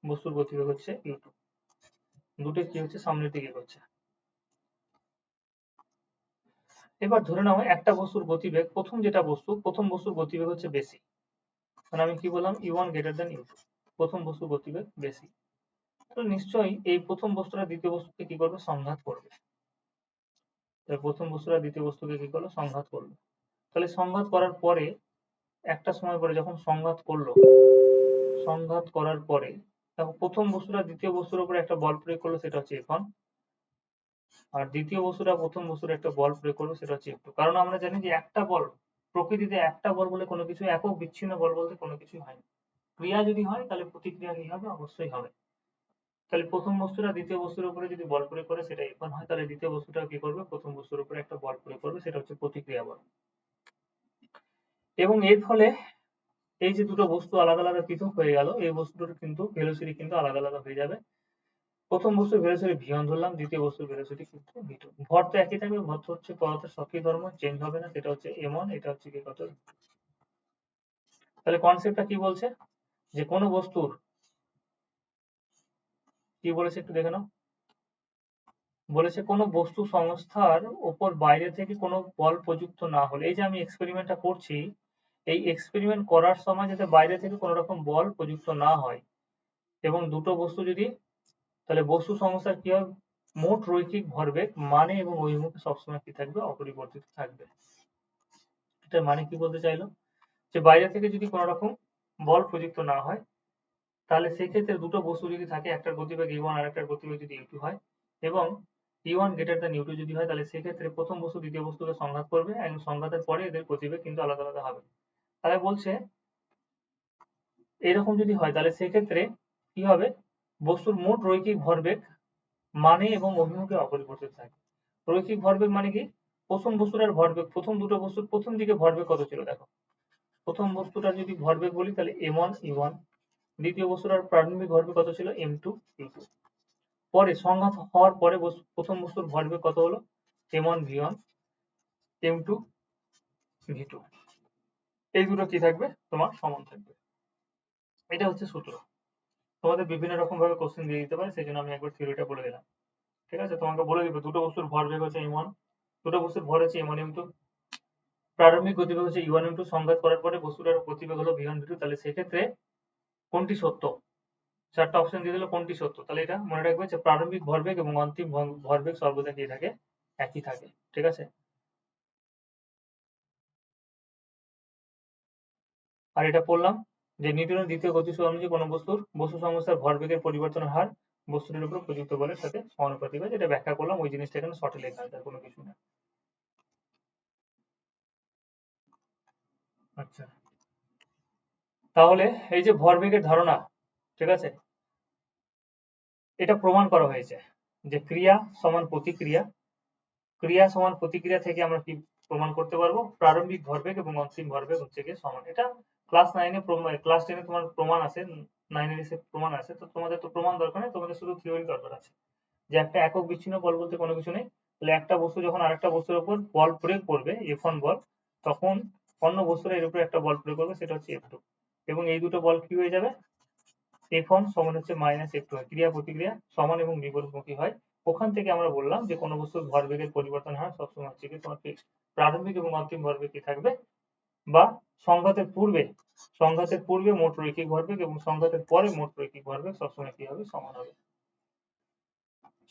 বস্তুর গতিবেগ হচ্ছে u2। দুটো কি হচ্ছে? সামনের দিকে এগোচ্ছে। এবার ধরে নাও একটা বস্তুর গতিবেগ, প্রথম বস্তুর গতিবেগ হচ্ছে বেশি, মানে আমি কি বললাম? e1 গ্রেটার দ্যান u2, প্রথম বস্তুর গতিবেগ বেশি। তো নিশ্চয়ই এই প্রথম বস্তুটা দ্বিতীয় বস্তুকে কি করবে? সংঘাত করবে। প্রথম বস্তুটা দ্বিতীয় বস্তুকে কি করলো? সংঘাত করলো। তাহলে সংঘাত করার পরে একটা সময় পরে যখন সংঘাত করার পরে দেখো প্রথম বস্তুটা দ্বিতীয় বস্তুর উপরে একটা বল প্রয়োগ করলো, সেটা হচ্ছে F1, আর দ্বিতীয় বস্তুটা প্রথম বস্তুর একটা বল প্রয়োগ করলো, সেটা হচ্ছে F2। কারণ আমরা জানি যে একটা বল, প্রকৃতিতে একটা বল বলে কোনো কিছু, একক বিচ্ছিন্ন বল বলতে কোনো কিছুই হয় না। ক্রিয়া যদি হয় তাহলে প্রতিক্রিয়া কি হবে? অবশ্যই হবে। তাহলে প্রথম বস্তুটা দ্বিতীয় বস্তুর উপরে যদি বল প্রয়োগ করে সেটা F1 হয়, তাহলে দ্বিতীয় বস্তুটা কি করবে? প্রথম বস্তুর উপরে একটা বল প্রয়োগ করবে, সেটা হচ্ছে প্রতিক্রিয়া বল। এবং এর ফলে এই যে দুটো বস্তু আলাদা আলাদা পৃথক হয়ে গেল, এই বস্তুটার কিন্তু ভেলোসিটি কিন্তু আলাদা আলাদা হয়ে যাবে। প্রথম বস্তুর ভেলোসিটি v1 ধরলাম, দ্বিতীয় বস্তুর ভেলোসিটি কিন্তু v2। ভর তো একই থাকবে, ভর তো হচ্ছে পদার্থের সক্রিয় ধর্ম, চেঞ্জ হবে না, সেটা হচ্ছে m1, এটা হচ্ছে কি কত? তাহলে কনসেপ্টটা কি বলছে? যে কোনো বস্তুর, কি বলেছে একটু দেখে নাও, বলেছে কোনো বস্তু সংস্থার উপর বাইরে থেকে কোনো বল প্রযুক্ত না হলে, এই যে আমি এক্সপেরিমেন্টটা করছি, এই এক্সপেরিমেন্ট করার সময় যাতে বাইরে থেকে কোনো রকম বল প্রযুক্ত না হয়, এবং দুটো বস্তু যদি, তাহলে বস্তু সংস্থার কি হবে? মোট রৈখিক ভরবেগ মানে এবং অভিমুখে সবসময় কি থাকবে? অপরিবর্তিত থাকবে। এটার মানে কি বলতে চাইলো? যে বাইরে থেকে যদি কোনো রকম বল প্রযুক্ত না হয় তাহলে সেক্ষেত্রে দুটো বস্তু যদি থাকে, একটার গতিবেগ e1 আর একটার গতিবেগ যদি u2 হয়, এবং e1 গ্রেটার দ্যান u2 যদি হয়, তাহলে সেক্ষেত্রে প্রথম বস্তু দ্বিতীয় বস্তুকে সংঘাত করবে, এবং সংঘাতের পরে এদের গতিবেগ কিন্তু আলাদা আলাদা হবে। তাহলে বলছে এরকম যদি হয় তাহলে সেক্ষেত্রে কি হবে, বস্তুর মোট রৈখিক ভরবেগ মানে এবং অভিমুখে অপরিবর্তিত থাকে। রৈখিক ভরবেগ মানে কি, প্রথম বস্তুটার ভরবেগ, প্রথম দুটো বস্তুর প্রথম দিকে ভরবেগ কত ছিল দেখো, প্রথম বস্তুটার যদি ভরবেগ বলি তাহলে m1 e1, দ্বিতীয় বস্তুটার প্রারম্ভিক ভরবেগ কত ছিল m2 e2, পরে সংঘাত হওয়ার পরে প্রথম বস্তুর ভরবেগ কত হলো m1 v1 m2 v2, এই দুটো কি থাকবে তোমার সমান থাকবে। এটা হচ্ছে সূত্র। তোমাদের বিভিন্ন রকম ভাবে কোশ্চেন দিয়ে দিতে পারে, সেই জন্য আমি একবার থিওরিটা বলে দিলাম। ঠিক আছে, তোমাকে বলে দিবে দুটো বস্তুর ভরবেগ হচ্ছে m1, দুটো বস্তুর ভর হচ্ছে m1 m2, প্রারম্ভিক গতিবেগ হচ্ছে e1 m2, সংঘাত করার পরে বস্তুটার গতিবেগ হলো v1 v2, তাহলে সেক্ষেত্রে কোনটি সত্য, চারটা অপশন দিয়ে দিল কোনটি সত্য, তাহলে এটা মনে রাখবে যে প্রারম্ভিক ভরবেগ এবং অন্তিম ভরবেগ সর্বদা কি থাকে, একই থাকে। ঠিক আছে, আর এটা পড়লাম যে নিউটনের দ্বিতীয় গতিসূত্র অনুযায়ী কোনো বস্তু সংস্থার ভরবেগের পরিবর্তনের হার বস্তুটির উপর প্রযুক্ত বলের সাথে সমানুপাতিক হয়, যেটা ব্যাখ্যা করলাম, ওই জিনিসটা এখানে শর্টে লেখা আছে, আর কোনো কিছু না। আচ্ছা, তাহলে এই যে ভরবেগের ধারণা, ঠিক আছে, এটা প্রমাণ করা হয়েছে যে ক্রিয়া সমান প্রতিক্রিয়া, ক্রিয়া সমান প্রতিক্রিয়া থেকে আমরা কি প্রমাণ করতে পারবো, প্রারম্ভিক ভরবেগ এবং অন্তিম ভরবেগ হচ্ছে গিয়ে সমান। এটা ক্লাস 9 এ ক্লাস 10 এ তোমার প্রমাণ আছে, 9 এর এসে প্রমাণ আছে, তো তোমাদের তো প্রমাণ দরকার নেই, তোমাদের শুধু থিওরি দরকার আছে যে একটা একক বিচ্ছিন্ন বল বলতে কোনো কিছু নেই, তাহলে একটা বস্তু যখন আরেকটা বস্তুর উপর বল প্রয়োগ করবে F1 বল, তখন অন্য বস্তুরা এর উপর একটা বল প্রয়োগ করবে, সেটা হচ্ছে F2, এবং এই দুটো বল কি হয়ে যাবে, F1 সমান হচ্ছে -F2, ক্রিয়া প্রতিক্রিয়া সমান এবং বিপরীতমুখী হয়। ওখান থেকে আমরা বললাম যে কোনো বস্তুর ভরবেগের পরিবর্তন হার সবসময় হচ্ছে কি তোমার ফিক্সড, প্রারম্ভিক এবং অন্তিম ভরবেগ কি থাকবে, বা সংঘাতের পূর্বে মোট রৈখিক ভরবেগ এবং সংঘাতের পরে মোট রৈখিক ভরবেগ সবসময় কি হবে, সমান হবে।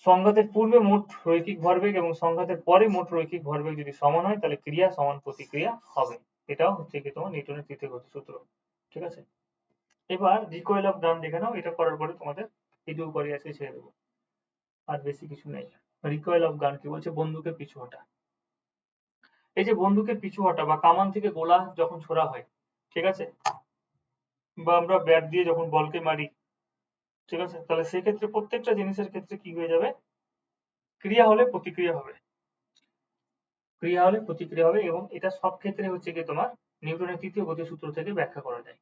সংঘাতের পূর্বে মোট রৈখিক ভরবেগ এবং সংঘাতের পরে মোট রৈখিক ভরবেগ যদি সমান হয়, তাহলে ক্রিয়া সমান প্রতিক্রিয়া হবে। এটাও হচ্ছে কি তোমার নিউটনের তৃতীয় গতিসূত্র। ঠিক আছে, এবার রিকয়েল অফ গান দেখে নাও, এটা করার পরে তোমাদের এইটুকু করে আজকে ছেড়ে দেবো, আর বেশি কিছু নেই। রিকয়েল অফ গান কি বলছে, বন্দুকের পিছু হটা। এই যে বন্দুকের পিছু হটা বা কামান থেকে গোলা যখন ছোড়া হয়, ঠিক আছে, বা আমরা ব্যাট দিয়ে যখন বলকে মারি, ঠিক আছে, তাহলে সেক্ষেত্রে প্রত্যেকটা জিনিসের ক্ষেত্রে কি হয়ে যাবে, ক্রিয়া হলে প্রতিক্রিয়া হবে, ক্রিয়া হলে প্রতিক্রিয়া হবে, এবং এটা সব ক্ষেত্রে হচ্ছে কি তোমার নিউটনের তৃতীয় গতিসূত্র থেকে ব্যাখ্যা করা যায়।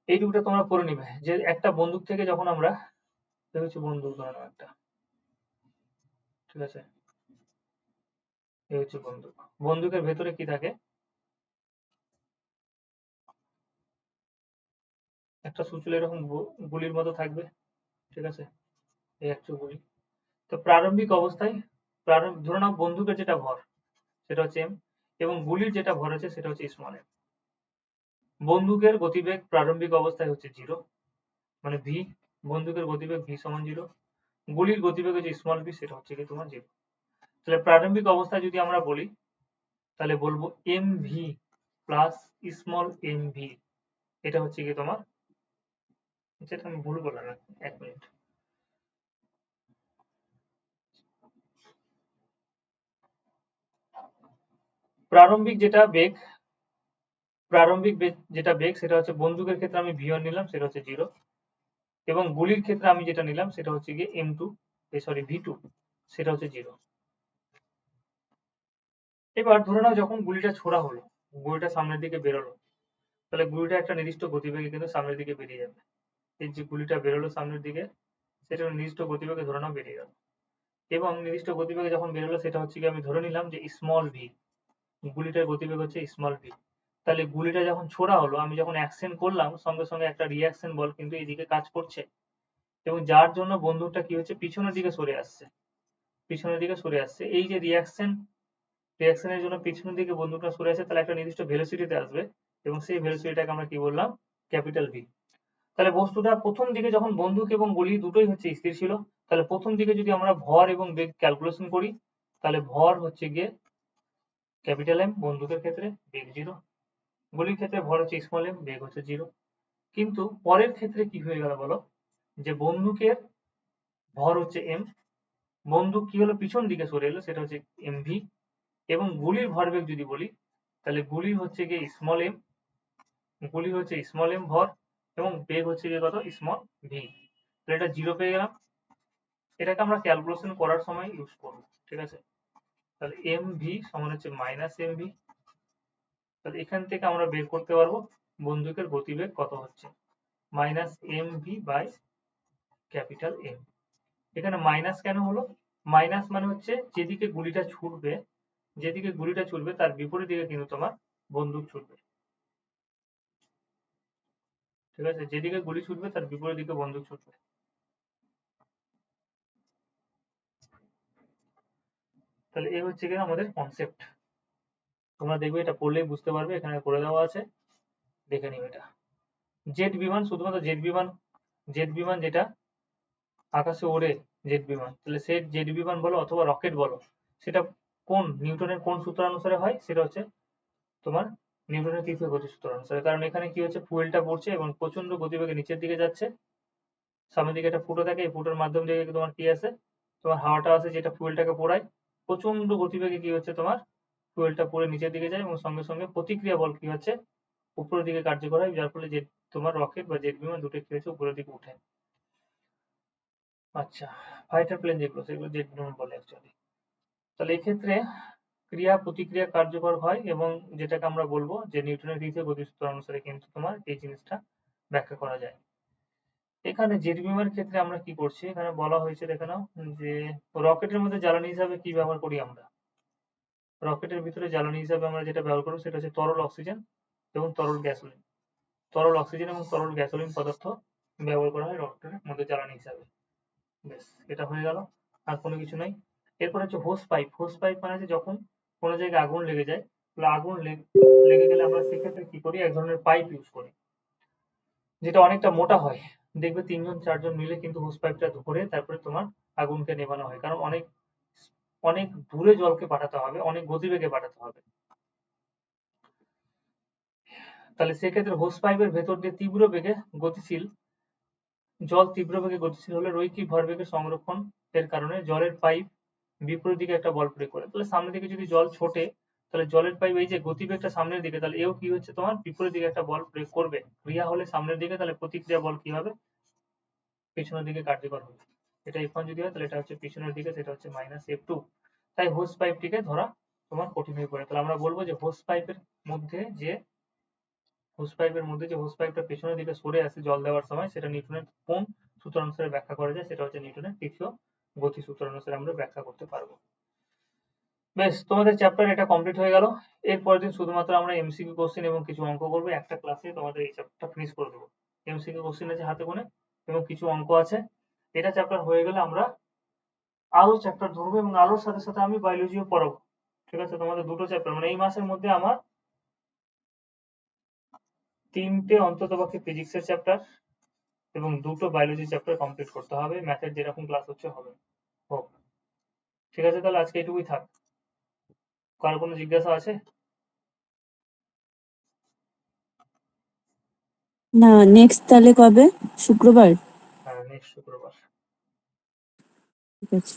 এইটুকুটা তোমরা পড়ে নিবে যে একটা বন্দুক থেকে যখন আমরা, হচ্ছে বন্দুক ধরে নাও একটা, ঠিক আছে, এই হচ্ছে বন্দুক, বন্দুকের ভেতরে কি থাকে, একটা সুচল এরকম গুলির মতো থাকবে, ঠিক আছে, এই একটা গুলি। তো প্রারম্ভিক অবস্থায় ধরে নাও বন্দুকের যেটা ভর সেটা হচ্ছে m, এবং গুলির যেটা ভর আছে সেটা হচ্ছে স্মল m। বন্দুকের গতিবেগ প্রারম্ভিক অবস্থায় হচ্ছে 0, মানে v, বন্দুকের গতিবেগ v সমান 0, গুলির গতিবেগ হচ্ছে স্মল v, সেটা হচ্ছে কি তোমার 0। তাহলে প্রারম্ভিক অবস্থায় যদি আমরা বলি, তাহলে বলবো mv প্লাস স্মল mv, এটা হচ্ছে কি তোমার, যেটা আমি ভুল বললাম, এক মিনিট, প্রারম্ভিক যেটা বেগ, সেটা হচ্ছে বন্দুকের ক্ষেত্রে আমি v1 নিলাম, সেটা হচ্ছে 0, এবং গুলির ক্ষেত্রে আমি যেটা নিলাম সেটা হচ্ছে গিয়ে m2, সরি v2, সেটা হচ্ছে 0। এবার ধরে নাও যখন গুলিটা ছোড়া হলো, গুলিটা সামনের দিকে বেরোলো, তাহলে গুলিটা একটা নির্দিষ্ট গতিবেগে কিন্তু সামনের দিকে বেরিয়ে যাবে। এই যে গুলিটা বেরোলো সামনের দিকে, সেটা নির্দিষ্ট গতিবেগে ধরে নাও বেরিয়ে গেল, এবং নির্দিষ্ট গতিবেগে যখন বেরোলো সেটা হচ্ছে কি আমি ধরে নিলাম যে স্মল v, গুলিটার গতিবেগ হচ্ছে স্মল v। তাহলে গুলিটা যখন ছোড়া হলো, আমি যখন অ্যাকশন করলাম, সঙ্গে সঙ্গে একটা রিঅ্যাকশন বল কিন্তু এইদিকে কাজ করছে, এবং যার জন্য বন্দুকটা কি হচ্ছে, পিছনের দিকে সরে আসছে, এই যে রিঅ্যাকশনের জন্য পিছনের দিকে বন্দুকটা সরে আসে, তাহলে একটা নির্দিষ্ট ভেলোসিটিতে আসবে, এবং সেই ভেলোসিটিটাকে আমরা কি বললাম, ক্যাপিটাল ভি। তাহলে বস্তুটা প্রথম দিকে যখন বন্দুক এবং গুলি দুটোই হচ্ছে স্থির ছিল, তাহলে প্রথম দিকে যদি আমরা ভর এবং বেগ ক্যালকুলেশন করি, তাহলে ভর হচ্ছে গিয়ে ক্যাপিটাল এম বন্দুকের ক্ষেত্রে, বেগ 0, গুলির ক্ষেত্রে ভর হচ্ছে স্মল এম, বেগ হচ্ছে 0। কিন্তু পরের ক্ষেত্রে কি হয়ে গেল বলো, যে বন্দুকের ভর হচ্ছে m, বন্দুক কি হলো, পিছন দিকে সরে এলো, সেটা হচ্ছে mv, এবং গুলির ভরবেগ যদি বলি, তাহলে গুলি হচ্ছে গিয়ে স্মল m, ভর, এবং বেগ হচ্ছে গিয়ে কত স্মল ভি। তাহলে এটা 0 পেয়ে গেলাম। এটাকে আমরা ক্যালকুলেশন করার সময় ইউজ করব, ঠিক আছে? তাহলে mv সমান হচ্ছে মাইনাস mv। তাহলে এখান থেকে আমরা বের করতে পারবো বন্দুকের গতিবেগ কত হচ্ছে, minus mv by capital M। এখানে মাইনাস কেন হলো? মাইনাস মানে হচ্ছে যেদিকে গুলিটা ছুটবে তার বিপরীত দিকে কিন্তু তোমার বন্দুক ছুটবে, ঠিক আছে? যেদিকে গুলি ছুটবে তার বিপরীত দিকে বন্দুক ছুটবে। তাহলে এই হচ্ছে গিয়ে আমাদের কনসেপ্ট। তোমরা দেখবে এটা পড়লেই বুঝতে পারবে, এখানে করে দেওয়া আছে, দেখে নিও এটা। জেট বিমান, শুধুমাত্র জেট বিমান যেটা আকাশে ওড়ে, জেট বিমান, তাহলে সে জেট বিমান বলো অথবা রকেট বলো, সেটা কোন নিউটনের কোন সূত্রানুসারে হয়? সেটা হচ্ছে তোমার নিউটনের তৃতীয় গতি সূত্র অনুসারে। কারণ এখানে কি হচ্ছে, ফুয়েলটা পড়ছে এবং প্রচন্ড গতিবেগে নিচের দিকে যাচ্ছে। সামনের দিকে একটা ফুটো থাকে, এই ফুটোর মাধ্যম থেকে তোমার কি আছে, তোমার হাওয়াটা আছে যেটা ফুয়েলটাকে পোড়ায়। প্রচন্ড গতিবেগে কি হচ্ছে, তোমার ফুয়েলটা পড়ে নিচের দিকে যায় এবং সঙ্গে সঙ্গে প্রতিক্রিয়া বল কি হচ্ছে, উপরের দিকে কার্যকর হয়, যার ফলে যে তোমার রকেট বা জেট বিমান দুটো কি হচ্ছে, উপরের দিকে উঠে। আচ্ছা, ফাইটার প্লেন যেগুলো সেগুলো জেট বিমান বলে অ্যাকচুয়ালি। তাহলে এই ক্ষেত্রে ক্রিয়া প্রতিক্রিয়া কার্যকর হয় এবং যেটাকে আমরা বলবো যে নিউটনের তৃতীয় গতিসূত্র অনুসারে কিন্তু তোমার এই জিনিসটা ব্যাখ্যা করা যায়। এখানে জেট বিমানের ক্ষেত্রে আমরা কি করছি, এখানে বলা হয়েছে দেখে নাও যে রকেটের মধ্যে জ্বালানি হিসাবে কি ব্যবহার করি আমরা। রকেটের ভিতরে জ্বালানি হিসাবে আমরা যেটা ব্যবহার করবো সেটা হচ্ছে তরল অক্সিজেন এবং তরল গ্যাসোলিন। তরল অক্সিজেন এবং তরল গ্যাসোলিন পদার্থ ব্যবহার করা হয় রকেটের মধ্যে জ্বালানি হিসাবে। ব্যাস, এটা হয়ে গেল, আর কোনো কিছু নাই। এরপর হচ্ছে হোস পাইপ। হোস পাইপ মানে হচ্ছে যখন কোনো জায়গায় আগুন লেগে যায়, তাহলে আগুন লেগে গেলে আমরা সেক্ষেত্রে কি করি, এক ধরনের পাইপ ইউজ করি যেটা অনেকটা মোটা হয়। দেখবে ৩ জন ৪ জন মিলে কিন্তু হোস পাইপটা ধরে তারপরে তোমার আগুনকে নেভানো হয়, কারণ অনেক অনেক দূরে জলকে পাঠাতে হবে, অনেক গতিবেগে পাঠাতে হবে। তাহলে সেক্ষেত্রে হোস পাইপের ভেতর দিয়ে তীব্র বেগে গতিশীল জল হলে রৈখিক ভরবেগের সংরক্ষণ এর কারণে জলের পাইপ বিপরীত দিকে একটা বল প্রয়োগ করে। তাহলে সামনের দিকে যদি জল ছোটে, তাহলে জলের পাইপ এই যে গতিবেগটা সামনের দিকে, তাহলে এও কি হচ্ছে, তোমার বিপরীত দিকে একটা বল প্রয়োগ করবে। ক্রিয়া হলে সামনের দিকে, তাহলে প্রতিক্রিয়া বল কি হবে, পেছনের দিকে কার্যকর হবে। এটা F1 যদি হয় তাহলে এটা হচ্ছে পিছনের দিকে, সেটা হচ্ছে মাইনাস F2। তাই হোস পাইপটিকে ধরা তোমার কঠিন হয়ে পড়ে। তাহলে আমরা বলবো যে হোস পাইপের মধ্যে যে হোস পাইপটা পেছনের দিকে সরে আসে জল দেওয়ার সময়, সেটা নিউটনের কোন সূত্র অনুসারে ব্যাখ্যা করা যায়, সেটা হচ্ছে নিউটনের তৃতীয় গতি সূত্র অনুসারে আমরা ব্যাখ্যা করতে পারবো। বেশ, তোমাদের চ্যাপ্টার এটা কমপ্লিট হয়ে গেল। এরপরের দিন শুধুমাত্র আমরা এমসিকিউ কোশ্চেন এবং কিছু অঙ্ক করবো। একটা ক্লাসে তোমাদের এই চ্যাপ্টারটা ফিনিশ করে দেবো। এমসিকিউ কোশ্চেন আছে হাতে গোনে এবং কিছু অঙ্ক আছে। এটা চ্যাপ্টার হয়ে গেলে আমরা আরো চ্যাপ্টার ধরবো এবং আলোর সাথে সাথে আমি বায়োলজিও পড়াবো, ঠিক আছে? তোমাদের দুটো চ্যাপ্টার, মানে এই মাসের মধ্যে আমার 3টে অন্ততপক্ষে ফিজিক্সের চ্যাপ্টার এবং 2টো বায়োলজি চ্যাপ্টার কমপ্লিট করতে হবে। ম্যাথের যেরকম ক্লাস হচ্ছে হবে, হোক। ঠিক আছে, তাহলে আজকে এটুকুই থাক। কার কোনো জিজ্ঞাসা আছে? না, নেক্সট তাহলে কবে? শুক্রবার? হ্যাঁ, নেক্সট শুক্রবার। ঠিক আছে।